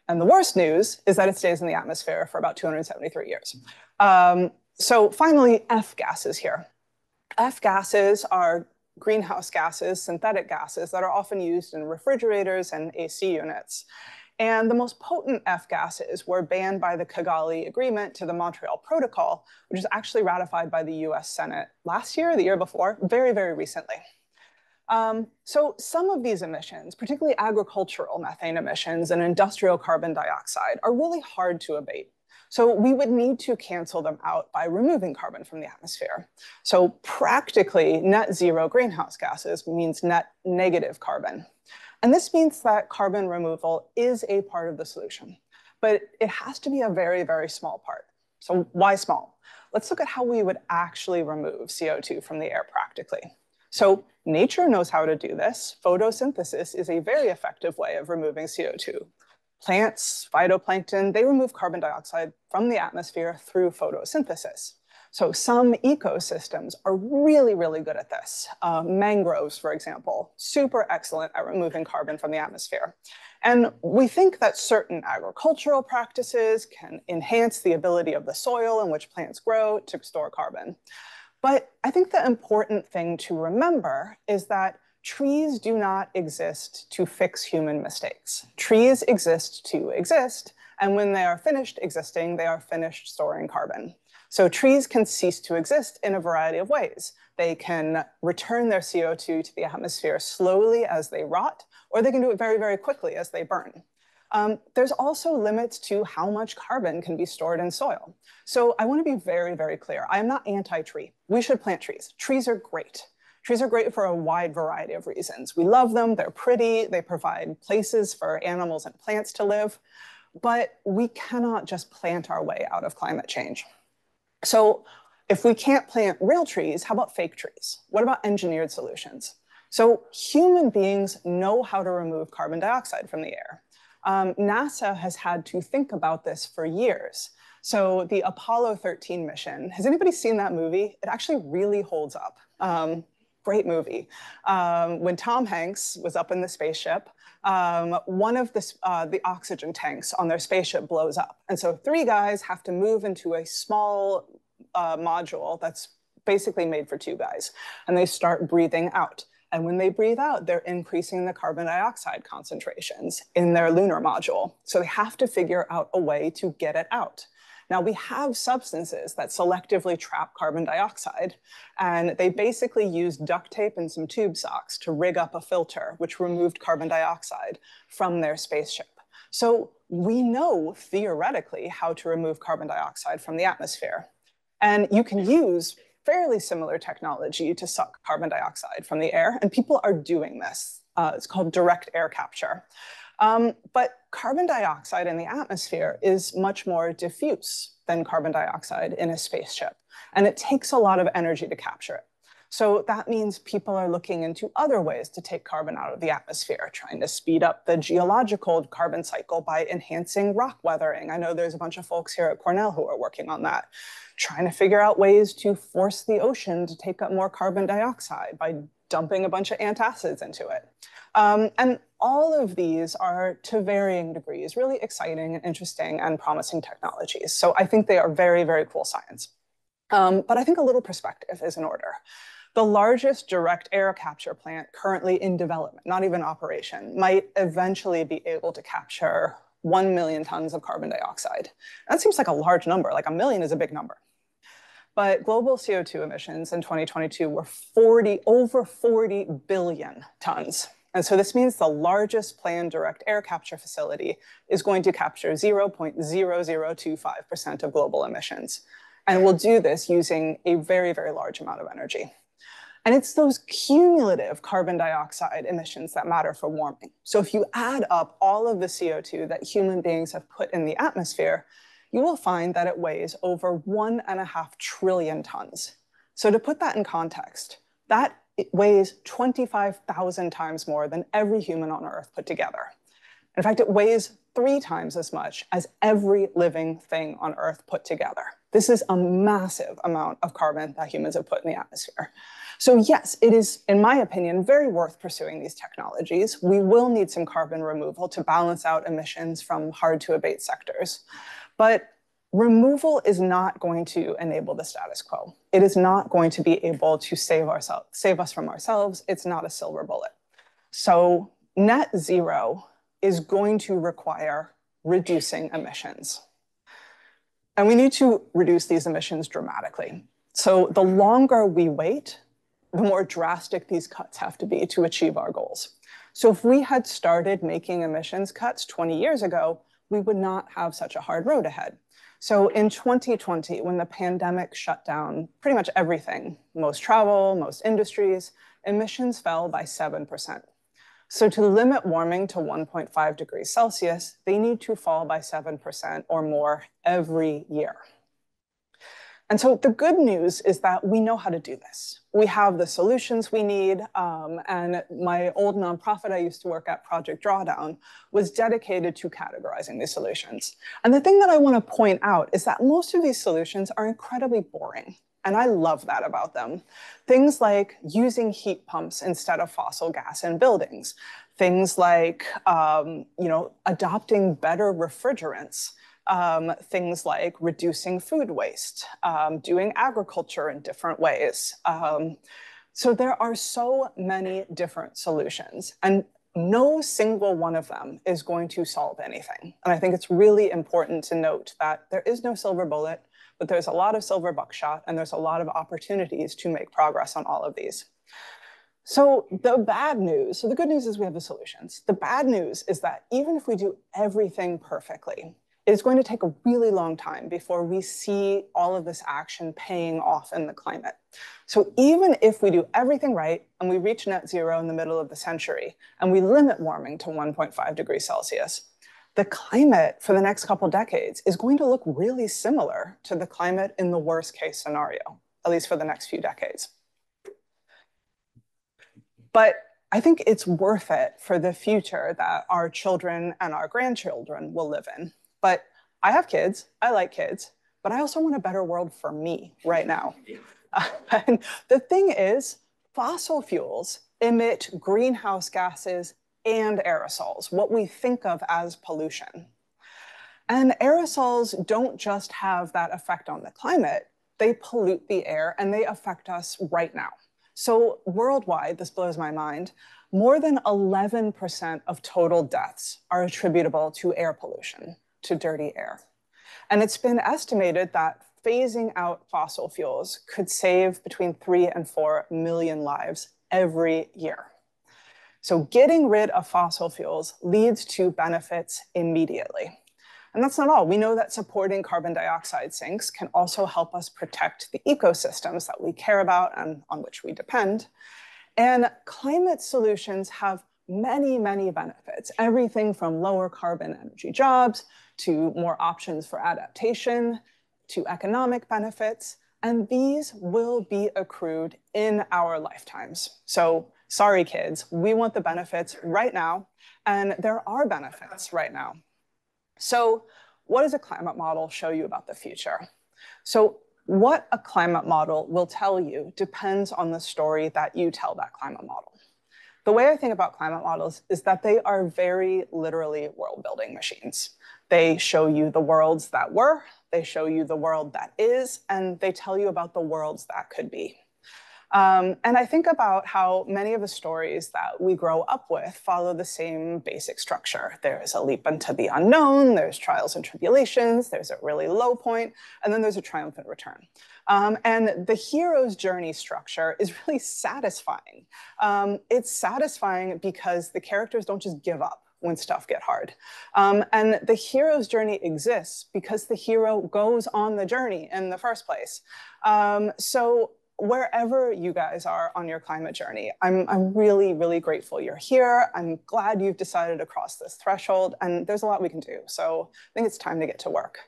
And the worst news is that it stays in the atmosphere for about 273 years. So finally, F gases here. F gases are greenhouse gases, synthetic gases that are often used in refrigerators and AC units. And the most potent F gases were banned by the Kigali Agreement to the Montreal Protocol, which is actually ratified by the US Senate last year, the year before, very, very recently. So some of these emissions, particularly agricultural methane emissions and industrial carbon dioxide, are really hard to abate. So we would need to cancel them out by removing carbon from the atmosphere. So practically net zero greenhouse gases means net negative carbon. And this means that carbon removal is a part of the solution, but it has to be a very, very small part. So why small? Let's look at how we would actually remove CO2 from the air practically. So nature knows how to do this. Photosynthesis is a very effective way of removing CO2. Plants, phytoplankton, they remove carbon dioxide from the atmosphere through photosynthesis. So some ecosystems are really, really good at this. Mangroves, for example, super excellent at removing carbon from the atmosphere. And we think that certain agricultural practices can enhance the ability of the soil in which plants grow to store carbon. But I think the important thing to remember is that trees do not exist to fix human mistakes. Trees exist to exist, and when they are finished existing, they are finished storing carbon. So trees can cease to exist in a variety of ways. They can return their CO2 to the atmosphere slowly as they rot, or they can do it very, very quickly as they burn. There's also limits to how much carbon can be stored in soil. So I want to be very, very clear. I am not anti-tree. We should plant trees. Trees are great. Trees are great for a wide variety of reasons. We love them, they're pretty, they provide places for animals and plants to live, but we cannot just plant our way out of climate change. So if we can't plant real trees, how about fake trees? What about engineered solutions? So human beings know how to remove carbon dioxide from the air. NASA has had to think about this for years. So the Apollo 13 mission, has anybody seen that movie? It actually really holds up. Great movie. When Tom Hanks was up in the spaceship, one of the oxygen tanks on their spaceship blows up. And so 3 guys have to move into a small module that's basically made for 2 guys. And they start breathing out. And when they breathe out, they're increasing the carbon dioxide concentrations in their lunar module. So they have to figure out a way to get it out. Now, we have substances that selectively trap carbon dioxide, and they basically used duct tape and some tube socks to rig up a filter, which removed carbon dioxide from their spaceship. So we know theoretically how to remove carbon dioxide from the atmosphere. And you can use fairly similar technology to suck carbon dioxide from the air, and people are doing this. It's called direct air capture. But carbon dioxide in the atmosphere is much more diffuse than carbon dioxide in a spaceship, and it takes a lot of energy to capture it. So that means people are looking into other ways to take carbon out of the atmosphere, trying to speed up the geological carbon cycle by enhancing rock weathering. I know there's a bunch of folks here at Cornell who are working on that, trying to figure out ways to force the ocean to take up more carbon dioxide by dumping a bunch of antacids into it. And all of these are, to varying degrees, really exciting and interesting and promising technologies. So I think they are very, very cool science. But I think a little perspective is in order. The largest direct air capture plant currently in development, not even operation, might eventually be able to capture 1 million tons of carbon dioxide. That seems like a large number, like 1 million is a big number. But global CO2 emissions in 2022 were over 40 billion tons. And so this means the largest planned direct air capture facility is going to capture 0.0025% of global emissions. And we'll do this using a very, very large amount of energy. And it's those cumulative carbon dioxide emissions that matter for warming. So if you add up all of the CO2 that human beings have put in the atmosphere, you will find that it weighs over 1.5 trillion tons. So to put that in context, that weighs 25,000 times more than every human on Earth put together. In fact, it weighs 3 times as much as every living thing on Earth put together. This is a massive amount of carbon that humans have put in the atmosphere. So yes, it is, in my opinion, very worth pursuing these technologies. We will need some carbon removal to balance out emissions from hard to abate sectors. But removal is not going to enable the status quo. It is not going to be able to save us from ourselves. It's not a silver bullet. So net zero is going to require reducing emissions. And we need to reduce these emissions dramatically. So the longer we wait, the more drastic these cuts have to be to achieve our goals. So if we had started making emissions cuts 20 years ago, we would not have such a hard road ahead. So in 2020, when the pandemic shut down pretty much everything, most travel, most industries, emissions fell by 7%. So to limit warming to 1.5 degrees Celsius, they need to fall by 7% or more every year. And so the good news is that we know how to do this. We have the solutions we need. And my old nonprofit I used to work at, Project Drawdown, was dedicated to categorizing these solutions. And the thing that I want to point out is that most of these solutions are incredibly boring. And I love that about them. Things like using heat pumps instead of fossil gas in buildings. Things like adopting better refrigerants. Things like reducing food waste, doing agriculture in different ways. So there are so many different solutions, and no single one of them is going to solve anything. And I think it's really important to note that there is no silver bullet, but there's a lot of silver buckshot, and there's a lot of opportunities to make progress on all of these. So the good news is we have the solutions. The bad news is that even if we do everything perfectly, it's going to take a really long time before we see all of this action paying off in the climate. So even if we do everything right and we reach net zero in the middle of the century and we limit warming to 1.5 degrees Celsius, the climate for the next couple decades is going to look really similar to the climate in the worst case scenario, at least for the next few decades. But I think it's worth it for the future that our children and our grandchildren will live in. But I have kids, I like kids, but I also want a better world for me right now. And the thing is, fossil fuels emit greenhouse gases and aerosols, what we think of as pollution. And aerosols don't just have that effect on the climate, they pollute the air and they affect us right now. So worldwide, this blows my mind, more than 11% of total deaths are attributable to air pollution, to dirty air. And it's been estimated that phasing out fossil fuels could save between 3 and 4 million lives every year. So getting rid of fossil fuels leads to benefits immediately. And that's not all. We know that supporting carbon dioxide sinks can also help us protect the ecosystems that we care about and on which we depend. And climate solutions have many, many benefits, everything from lower carbon energy jobs to more options for adaptation to economic benefits. And these will be accrued in our lifetimes. So sorry, kids, we want the benefits right now. And there are benefits right now. So what does a climate model show you about the future? So what a climate model will tell you depends on the story that you tell that climate model. The way I think about climate models is that they are very literally world-building machines. They show you the worlds that were, they show you the world that is, and they tell you about the worlds that could be. And I think about how many of the stories that we grow up with follow the same basic structure. There's a leap into the unknown, there's trials and tribulations, there's a really low point, and then there's a triumphant return. And the hero's journey structure is really satisfying. It's satisfying because the characters don't just give up when stuff get hard. And the hero's journey exists because the hero goes on the journey in the first place. So wherever you guys are on your climate journey, I'm really, really grateful you're here. I'm glad you've decided to cross this threshold, and there's a lot we can do. So I think it's time to get to work.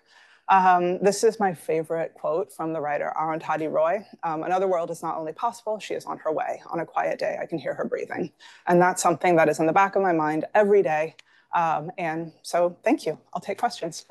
This is my favorite quote from the writer Arundhati Roy. Another world is not only possible, she is on her way. On a quiet day, I can hear her breathing. And that's something that is in the back of my mind every day. And so thank you. I'll take questions.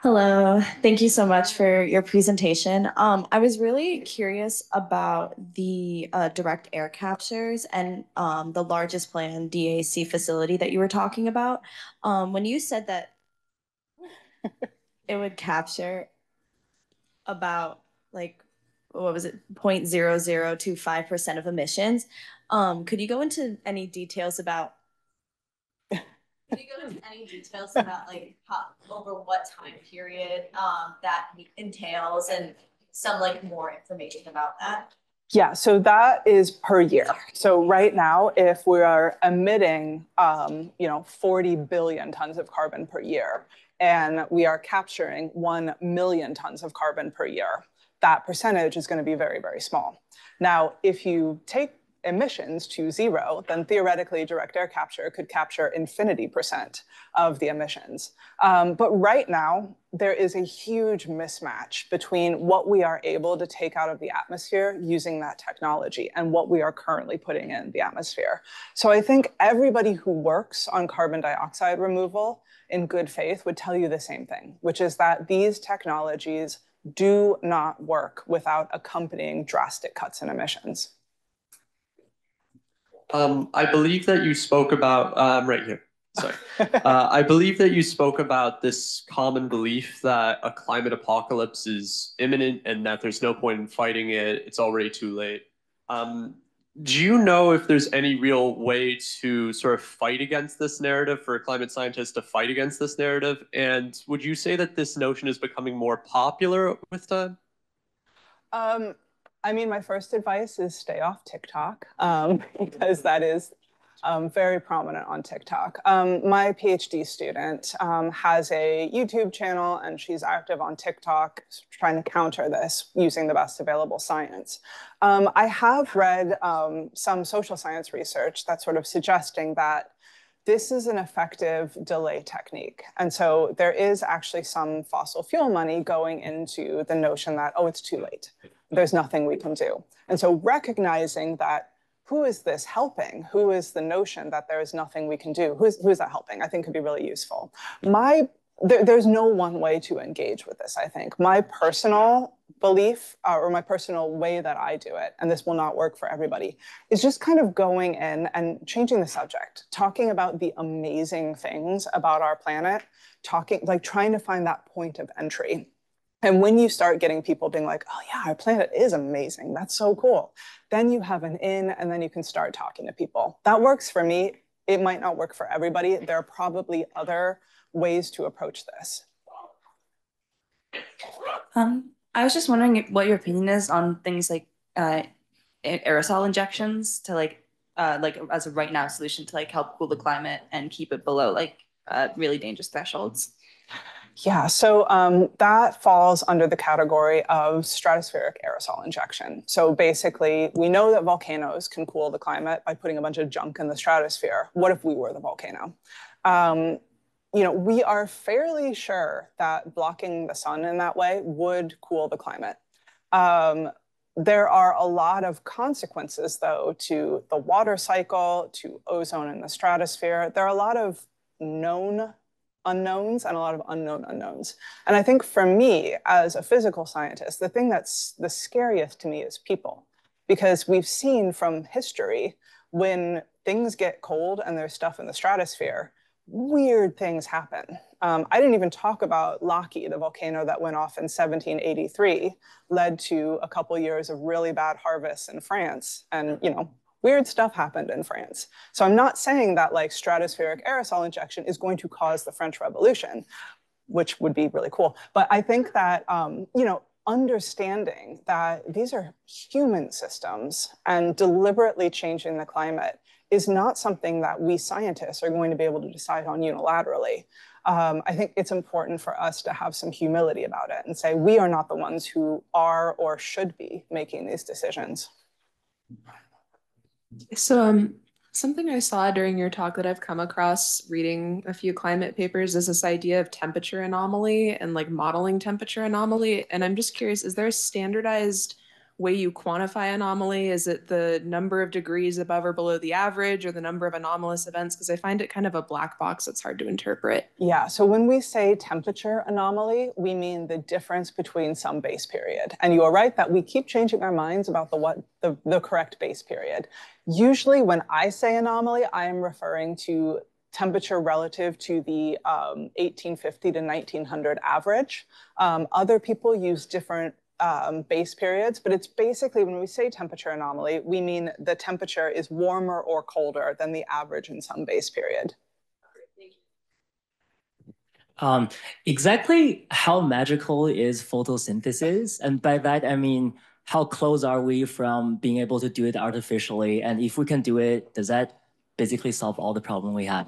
Hello, thank you so much for your presentation. I was really curious about the direct air captures and the largest planned DAC facility that you were talking about. When you said that it would capture about like, what was it, 0.0025% of emissions, could you go into any details about like how, over what time period that entails and some like more information about that? Yeah, so that is per year. So right now, if we are emitting, 40 billion tons of carbon per year, and we are capturing 1 million tons of carbon per year, that percentage is going to be very, very small. Now, if you take emissions to zero, then theoretically direct air capture could capture infinity% of the emissions. But right now, there is a huge mismatch between what we are able to take out of the atmosphere using that technology and what we are currently putting in the atmosphere. So I think everybody who works on carbon dioxide removal in good faith would tell you the same thing, which is that these technologies do not work without accompanying drastic cuts in emissions. I believe that you spoke about, right here, sorry. I believe that you spoke about this common belief that a climate apocalypse is imminent and that there's no point in fighting it, it's already too late. Do you know if there's any real way to sort of fight against this narrative for climate scientists to fight against this narrative? And would you say that this notion is becoming more popular with time? I mean, my first advice is stay off TikTok because that is very prominent on TikTok. My PhD student has a YouTube channel and she's active on TikTok trying to counter this using the best available science. I have read some social science research that's sort of suggesting that this is an effective delay technique. And so there is actually some fossil fuel money going into the notion that, oh, it's too late. There's nothing we can do. And so recognizing that, who is this helping? Who is the notion that there is nothing we can do? Who is that helping? I think could be really useful. There's no one way to engage with this, I think. My personal belief or my personal way that I do it, and this will not work for everybody, is just kind of going in and changing the subject, talking about the amazing things about our planet, trying to find that point of entry. And when you start getting people being like, oh yeah, our planet is amazing, that's so cool, then you have an in and then you can start talking to people. That works for me. It might not work for everybody. There are probably other ways to approach this. I was just wondering what your opinion is on things like aerosol injections to like as a right now solution to like help cool the climate and keep it below like really dangerous thresholds. Yeah, so that falls under the category of stratospheric aerosol injection. So basically, we know that volcanoes can cool the climate by putting a bunch of junk in the stratosphere. What if we were the volcano? We are fairly sure that blocking the sun in that way would cool the climate. There are a lot of consequences, though, to the water cycle, to ozone in the stratosphere. There are a lot of known unknowns and a lot of unknown unknowns. And I think for me, as a physical scientist, the thing that's the scariest to me is people, because we've seen from history when things get cold and there's stuff in the stratosphere, weird things happen. I didn't even talk about Laki, the volcano that went off in 1783, led to a couple years of really bad harvests in France. And, weird stuff happened in France. So I'm not saying that like stratospheric aerosol injection is going to cause the French Revolution, which would be really cool. But I think that, understanding that these are human systems and deliberately changing the climate is not something that we scientists are going to be able to decide on unilaterally. I think it's important for us to have some humility about it and say we are not the ones who are or should be making these decisions. So something I saw during your talk that I've come across reading a few climate papers is this idea of temperature anomaly and like modeling temperature anomaly. And I'm just curious, is there a standardized way you quantify anomaly? Is it the number of degrees above or below the average or the number of anomalous events? Because I find it kind of a black box that's hard to interpret. Yeah, so when we say temperature anomaly, we mean the difference between some base period. And you are right that we keep changing our minds about the correct base period. Usually when I say anomaly, I am referring to temperature relative to the 1850 to 1900 average. Other people use different base periods, but it's basically when we say temperature anomaly, we mean the temperature is warmer or colder than the average in some base period. Exactly how magical is photosynthesis? And by that, I mean, how close are we from being able to do it artificially? And if we can do it, does that basically solve all the problem we had?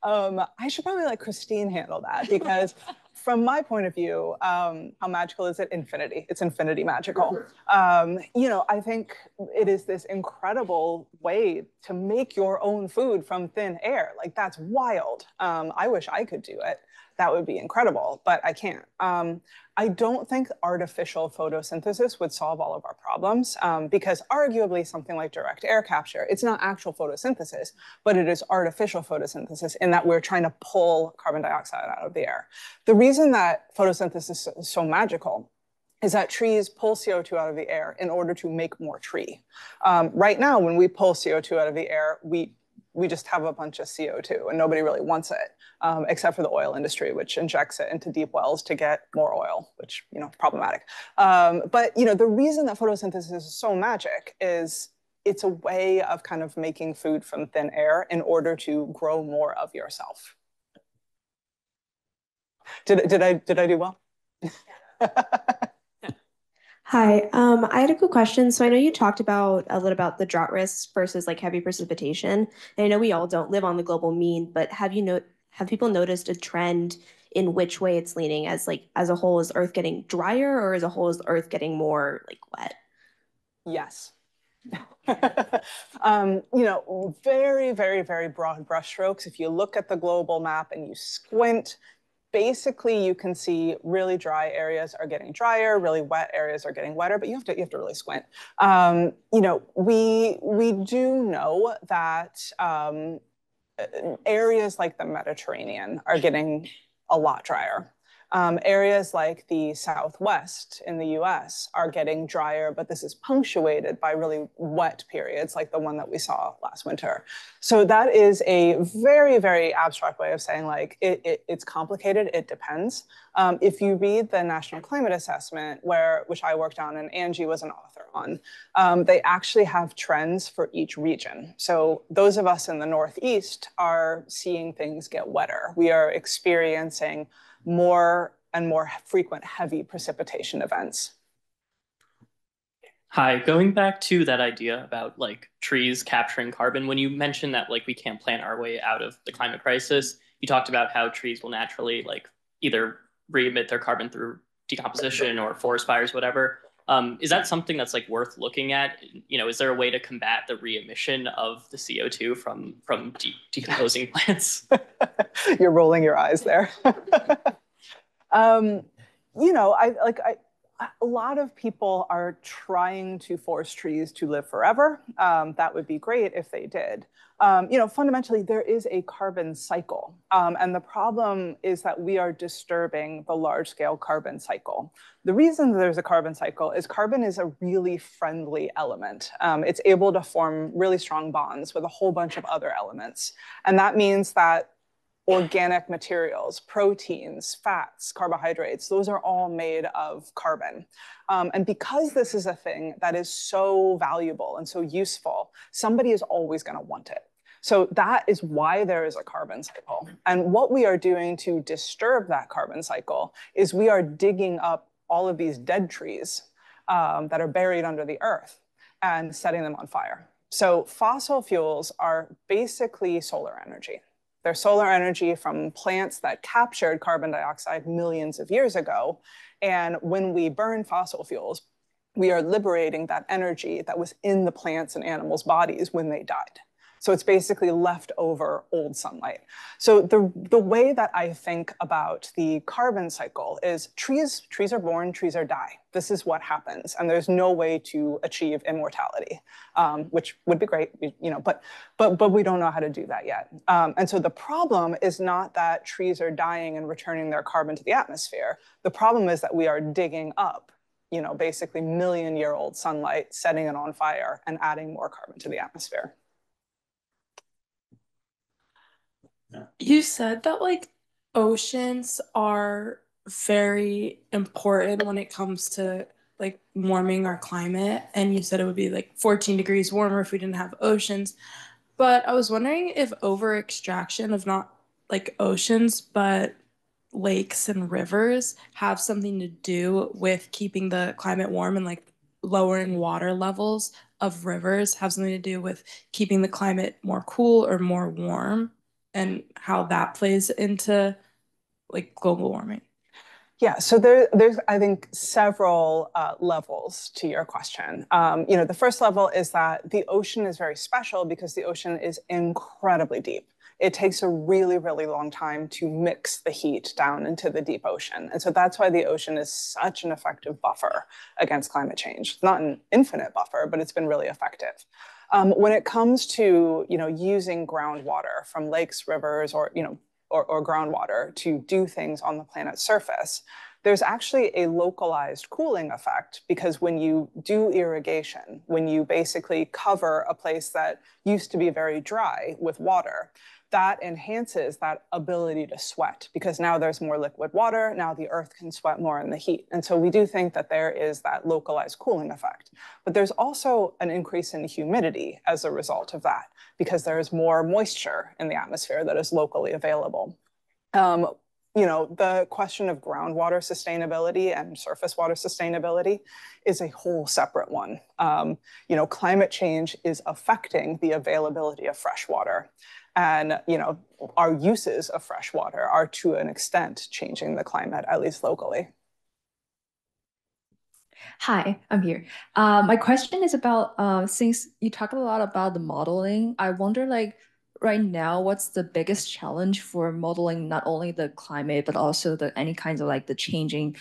I should probably let Christine handle that because from my point of view, how magical is it? Infinity. It's infinity magical. I think it is this incredible way to make your own food from thin air. Like that's wild. I wish I could do it. That would be incredible, but I can't. I don't think artificial photosynthesis would solve all of our problems because arguably something like direct air capture, it's not actual photosynthesis, but it is artificial photosynthesis in that we're trying to pull carbon dioxide out of the air. The reason that photosynthesis is so magical is that trees pull CO2 out of the air in order to make more tree. Right now, when we pull CO2 out of the air, we just have a bunch of CO2 and nobody really wants it, except for the oil industry, which injects it into deep wells to get more oil, which, is problematic. But, the reason that photosynthesis is so magic is it's a way of kind of making food from thin air in order to grow more of yourself. Did I do well? Hi, I had a quick question. So I know you talked about a little about the drought risks versus like heavy precipitation. And I know we all don't live on the global mean, but have people noticed a trend in which way it's leaning as a whole, is Earth getting drier or as a whole is Earth getting more like wet? Yes. Very, very, very broad brushstrokes. If you look at the global map and you squint, basically you can see really dry areas are getting drier, really wet areas are getting wetter, but you have to really squint. We do know that areas like the Mediterranean are getting a lot drier. Areas like the Southwest in the US are getting drier, but this is punctuated by really wet periods like the one that we saw last winter. So that is a very, very abstract way of saying like it's complicated, it depends. If you read the National Climate Assessment, which I worked on and Angie was an author on, they actually have trends for each region. So those of us in the Northeast are seeing things get wetter. We are experiencing more and more frequent heavy precipitation events. Hi, going back to that idea about like trees capturing carbon, when you mentioned that like we can't plant our way out of the climate crisis, you talked about how trees will naturally like either re-emit their carbon through decomposition or forest fires, whatever. Is that something that's like worth looking at? Is there a way to combat the re-emission of the CO2 from decomposing plants? You're rolling your eyes there. a lot of people are trying to force trees to live forever. That would be great if they did. Fundamentally, there is a carbon cycle. And the problem is that we are disturbing the large-scale carbon cycle. The reason that there's a carbon cycle is carbon is a really friendly element. It's able to form really strong bonds with a whole bunch of other elements. And that means that organic materials, proteins, fats, carbohydrates, those are all made of carbon. And because this is a thing that is so valuable and so useful, somebody is always going to want it. So that is why there is a carbon cycle. And what we are doing to disturb that carbon cycle is we are digging up all of these dead trees that are buried under the earth and setting them on fire. So fossil fuels are basically solar energy. They're solar energy from plants that captured carbon dioxide millions of years ago. And when we burn fossil fuels, we are liberating that energy that was in the plants and animals' bodies when they died. So it's basically leftover old sunlight. So the way that I think about the carbon cycle is trees are born, trees are die. This is what happens. And there's no way to achieve immortality, which would be great, but we don't know how to do that yet. And so the problem is not that trees are dying and returning their carbon to the atmosphere. The problem is that we are digging up, basically million-year-old sunlight, setting it on fire and adding more carbon to the atmosphere. You said that oceans are very important when it comes to warming our climate, and you said it would be 14 degrees warmer if we didn't have oceans. But I was wondering if over extraction of not oceans but lakes and rivers have something to do with keeping the climate warm, and lowering water levels of rivers have something to do with keeping the climate more cool or more warm, and how that plays into global warming. Yeah, so there's, I think, several levels to your question. The first level is that the ocean is very special because the ocean is incredibly deep. It takes a really, really long time to mix the heat down into the deep ocean. And so that's why the ocean is such an effective buffer against climate change. It's not an infinite buffer, but it's been really effective. When it comes to using groundwater from lakes, rivers, or groundwater to do things on the planet's surface, there's actually a localized cooling effect, because when you do irrigation, when you basically cover a place that used to be very dry with water, that enhances that ability to sweat, because now there's more liquid water. Now the earth can sweat more in the heat. And so we do think that there is that localized cooling effect. But there's also an increase in humidity as a result of that, because there is more moisture in the atmosphere that is locally available. The question of groundwater sustainability and surface water sustainability is a whole separate one. Climate change is affecting the availability of fresh water. And, our uses of fresh water are to an extent changing the climate, at least locally. Hi, I'm here. My question is about, since you talked a lot about the modeling, I wonder right now, what's the biggest challenge for modeling not only the climate, but also any kinds of the changing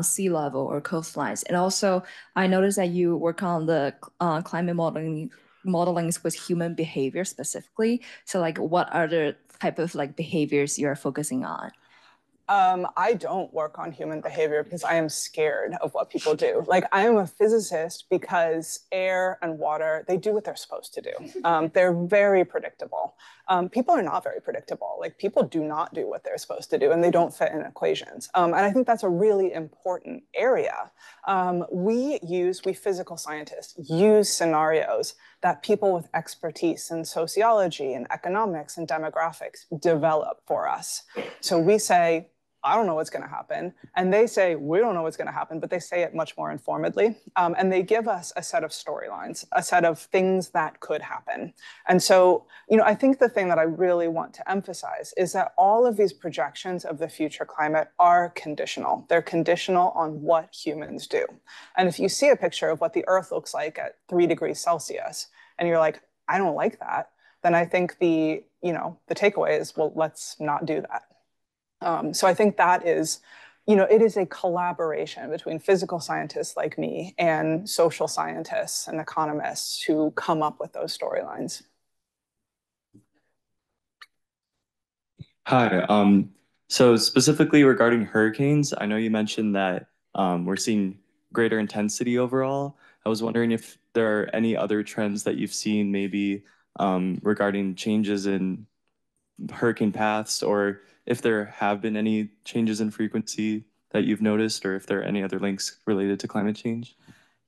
sea level or coastlines? And also, I noticed that you work on the climate modelings with human behavior specifically. So what are the type of behaviors you're focusing on? I don't work on human behavior because I am scared of what people do. I am a physicist because air and water, they do what they're supposed to do. They're very predictable. People are not very predictable. People do not do what they're supposed to do, and they don't fit in equations. And I think that's a really important area. We physical scientists use scenarios that people with expertise in sociology and economics and demographics develop for us. So we say, I don't know what's going to happen. And they say, we don't know what's going to happen, but they say it much more informedly. And they give us a set of storylines, a set of things that could happen. And so, I think the thing that I really want to emphasize is that all of these projections of the future climate are conditional. They're conditional on what humans do. And if you see a picture of what the Earth looks like at 3 degrees Celsius, and you're like, I don't like that, then I think the takeaway is, well, let's not do that. So I think that is it is a collaboration between physical scientists like me and social scientists and economists who come up with those storylines. Hi. So specifically regarding hurricanes, I know you mentioned that we're seeing greater intensity overall. I was wondering if there are any other trends that you've seen maybe regarding changes in hurricane paths, or if there have been any changes in frequency that you've noticed, or if there are any other links related to climate change.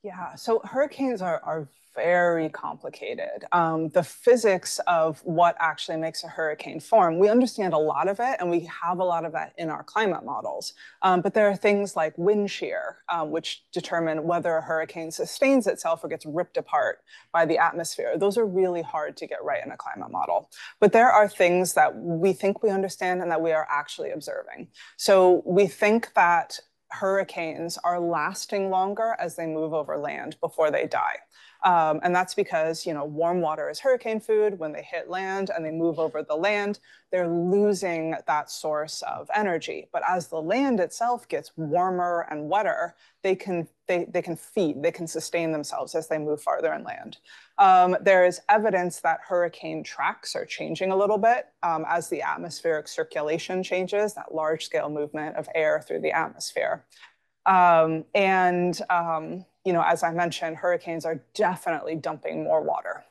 Yeah, so hurricanes are very complicated. The physics of what actually makes a hurricane form, we understand a lot of it, and we have a lot of that in our climate models. But there are things like wind shear, which determine whether a hurricane sustains itself or gets ripped apart by the atmosphere. Those are really hard to get right in a climate model. But there are things that we think we understand and that we are actually observing. So we think that hurricanes are lasting longer as they move over land before they die. And that's because, warm water is hurricane food. When they hit land and they move over the land, they're losing that source of energy. But as the land itself gets warmer and wetter, they can feed, they can sustain themselves as they move farther inland. There is evidence that hurricane tracks are changing a little bit as the atmospheric circulation changes, that large scale movement of air through the atmosphere. As I mentioned, hurricanes are definitely dumping more water.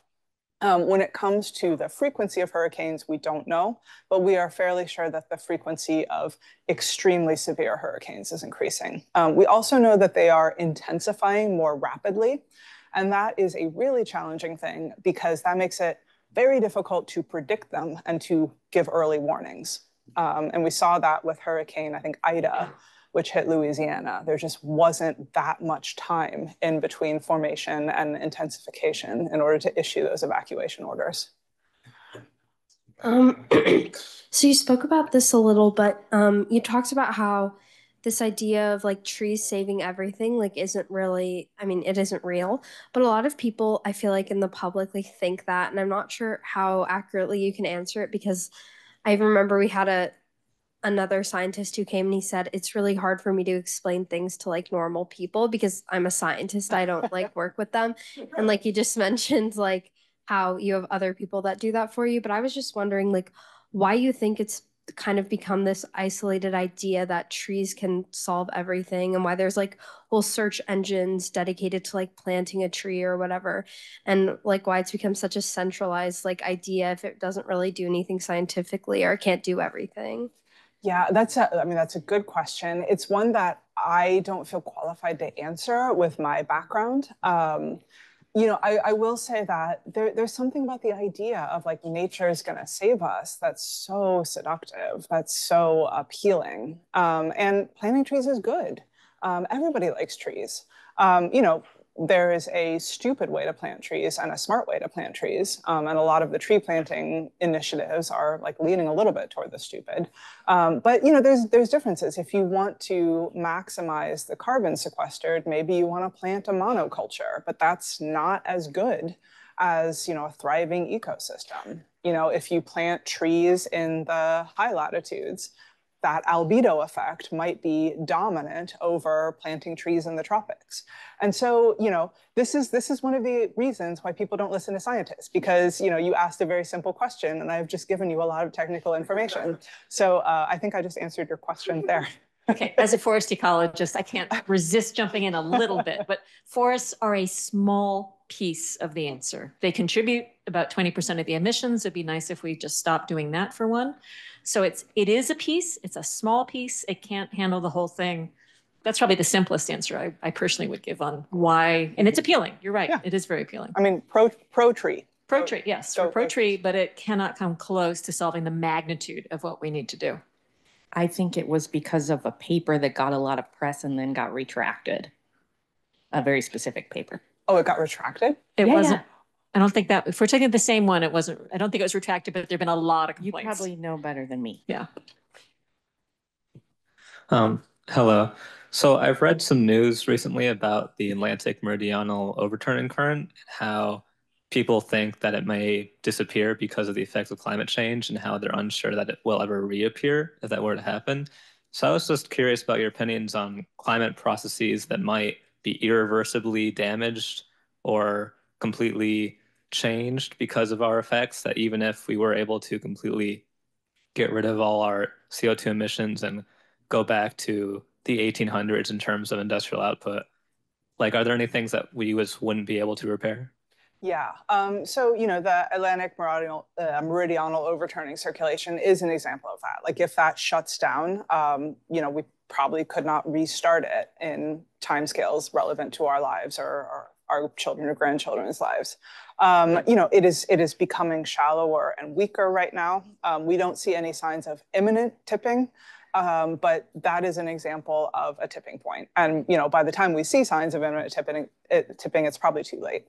When it comes to the frequency of hurricanes, we don't know, but we are fairly sure that the frequency of extremely severe hurricanes is increasing. We also know that they are intensifying more rapidly, and that is a really challenging thing because that makes it very difficult to predict them and to give early warnings. And we saw that with Hurricane, I think, Ida, which hit Louisiana. There just wasn't that much time in between formation and intensification in order to issue those evacuation orders. So you spoke about this a little, but you talked about how this idea of like trees saving everything like isn't really, it isn't real, but a lot of people I feel like in the public like think that, and I'm not sure how accurately you can answer it because I remember we had another scientist who came and he said it's really hard for me to explain things to like normal people because I'm a scientist. I don't like work with them. And like you just mentioned like how you have other people that do that for you, but I was just wondering like why you think it's kind of become this isolated idea that trees can solve everything and why there's like whole search engines dedicated to like planting a tree or whatever, and like why it's become such a centralized like idea if it doesn't really do anything scientifically or can't do everything. Yeah, that's a good question. It's one that I don't feel qualified to answer with my background. I will say that there's something about the idea of like nature is going to save us that's so seductive, that's so appealing. And planting trees is good. Everybody likes trees. There is a stupid way to plant trees and a smart way to plant trees. And a lot of the tree planting initiatives are like leaning a little bit toward the stupid. But there's differences. If you want to maximize the carbon sequestered, maybe you want to plant a monoculture, but that's not as good as a thriving ecosystem. If you plant trees in the high latitudes, that albedo effect might be dominant over planting trees in the tropics. And so, this is one of the reasons why people don't listen to scientists, because, you asked a very simple question and I've just given you a lot of technical information. So I think I just answered your question there. Okay, as a forest ecologist, I can't resist jumping in a little bit, but forests are a small piece of the answer. They contribute about 20% of the emissions. It'd be nice if we just stopped doing that for one. So it is a piece, it's a small piece, it can't handle the whole thing. That's probably the simplest answer I personally would give on why, and it's appealing, you're right, yeah. It is very appealing. Pro-tree. Pro-tree, yes, we're pro-tree, but it cannot come close to solving the magnitude of what we need to do. I think it was because of a paper that got a lot of press and then got retracted. A very specific paper. Oh, it got retracted? It wasn't. Yeah. I don't think that, if we're taking the same one, it wasn't, I don't think it was retracted, but there've been a lot of complaints. You probably know better than me. Yeah. Hello. So I've read some news recently about the Atlantic Meridional Overturning Current, how people think that it may disappear because of the effects of climate change and how they're unsure that it will ever reappear if that were to happen. So I was just curious about your opinions on climate processes that might be irreversibly damaged or completely changed because of our effects, that even if we were able to completely get rid of all our CO2 emissions and go back to the 1800s in terms of industrial output, like, are there any things that we just wouldn't be able to repair? Yeah. So, the Atlantic meridional overturning circulation is an example of that. Like if that shuts down, we probably could not restart it in timescales relevant to our lives or our children or grandchildren's lives. It is becoming shallower and weaker right now. We don't see any signs of imminent tipping. But that is an example of a tipping point. And by the time we see signs of imminent tipping, it's probably too late.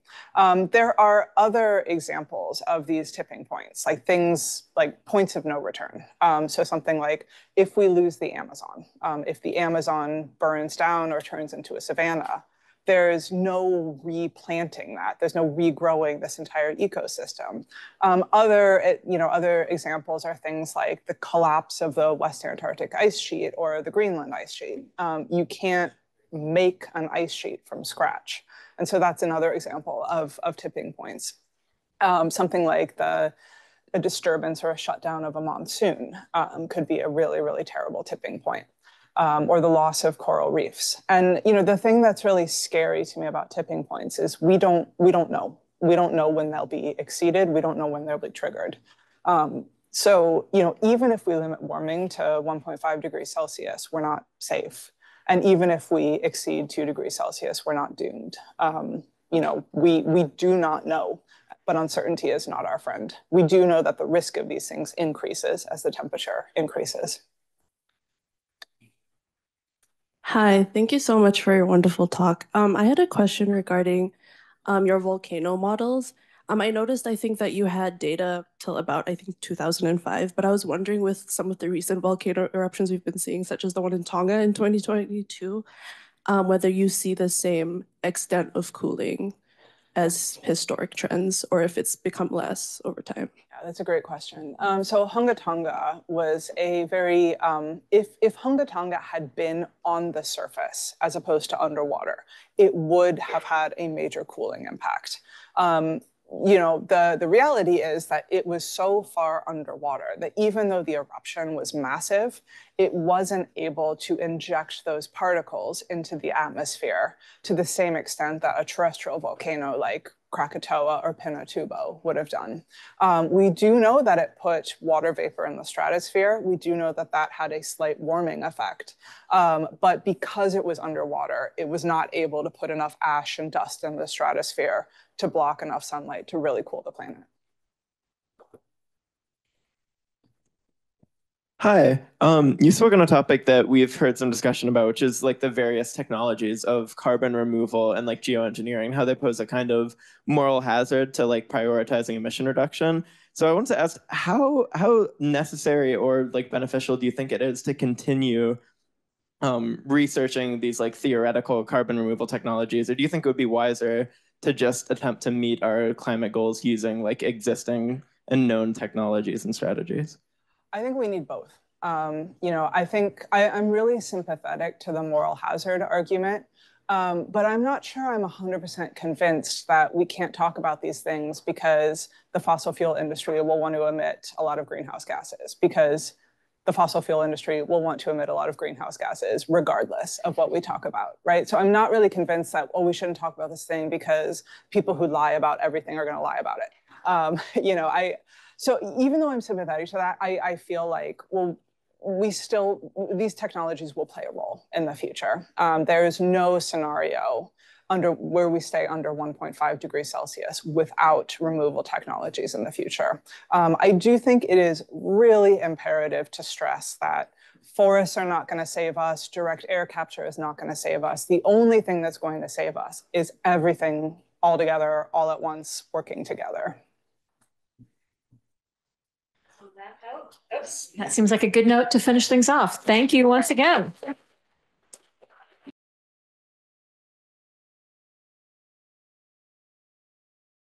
There are other examples of these tipping points, like things like points of no return. So something like if we lose the Amazon, if the Amazon burns down or turns into a savanna, there's no replanting that. There's no regrowing this entire ecosystem. Other examples are things like the collapse of the West Antarctic ice sheet or the Greenland ice sheet. You can't make an ice sheet from scratch. And so that's another example of tipping points. Something like a disturbance or a shutdown of a monsoon could be a really, really terrible tipping point. Or the loss of coral reefs. And the thing that's really scary to me about tipping points is we don't know. We don't know when they'll be exceeded. We don't know when they'll be triggered. So even if we limit warming to 1.5 degrees Celsius, we're not safe. And even if we exceed 2 degrees Celsius, we're not doomed. We do not know, but uncertainty is not our friend. We do know that the risk of these things increases as the temperature increases. Hi, thank you so much for your wonderful talk. I had a question regarding your volcano models. I noticed, I think that you had data till about, 2005, but I was wondering with some of the recent volcano eruptions we've been seeing, such as the one in Tonga in 2022, whether you see the same extent of cooling as historic trends, or if it's become less over time. Yeah, that's a great question. So Hunga Tonga was a very, if Hunga Tonga had been on the surface as opposed to underwater, it would have had a major cooling impact. The reality is that it was so far underwater that even though the eruption was massive, it wasn't able to inject those particles into the atmosphere to the same extent that a terrestrial volcano like Krakatoa or Pinatubo would have done. We do know that it put water vapor in the stratosphere. We do know that that had a slight warming effect. But because it was underwater, it was not able to put enough ash and dust in the stratosphere to block enough sunlight to really cool the planet. Hi, you spoke on a topic that we've heard some discussion about, which is like the various technologies of carbon removal and like geoengineering, how they pose a kind of moral hazard to like prioritizing emission reduction. So I wanted to ask, how necessary or like beneficial do you think it is to continue researching these like theoretical carbon removal technologies, or do you think it would be wiser to just attempt to meet our climate goals using like existing and known technologies and strategies? I think we need both. I think I'm really sympathetic to the moral hazard argument, but I'm not sure I'm 100% convinced that we can't talk about these things because the fossil fuel industry will want to emit a lot of greenhouse gases, because the fossil fuel industry will want to emit a lot of greenhouse gases regardless of what we talk about, right? So I'm not really convinced that, oh, we shouldn't talk about this thing because people who lie about everything are going to lie about it. So even though I'm sympathetic to that, I feel like, well, these technologies will play a role in the future. There is no scenario where we stay under 1.5 degrees Celsius without removal technologies in the future. I do think it is really imperative to stress that forests are not going to save us. Direct air capture is not going to save us. The only thing that's going to save us is everything all together, all at once, working together. That seems like a good note to finish things off. Thank you once again.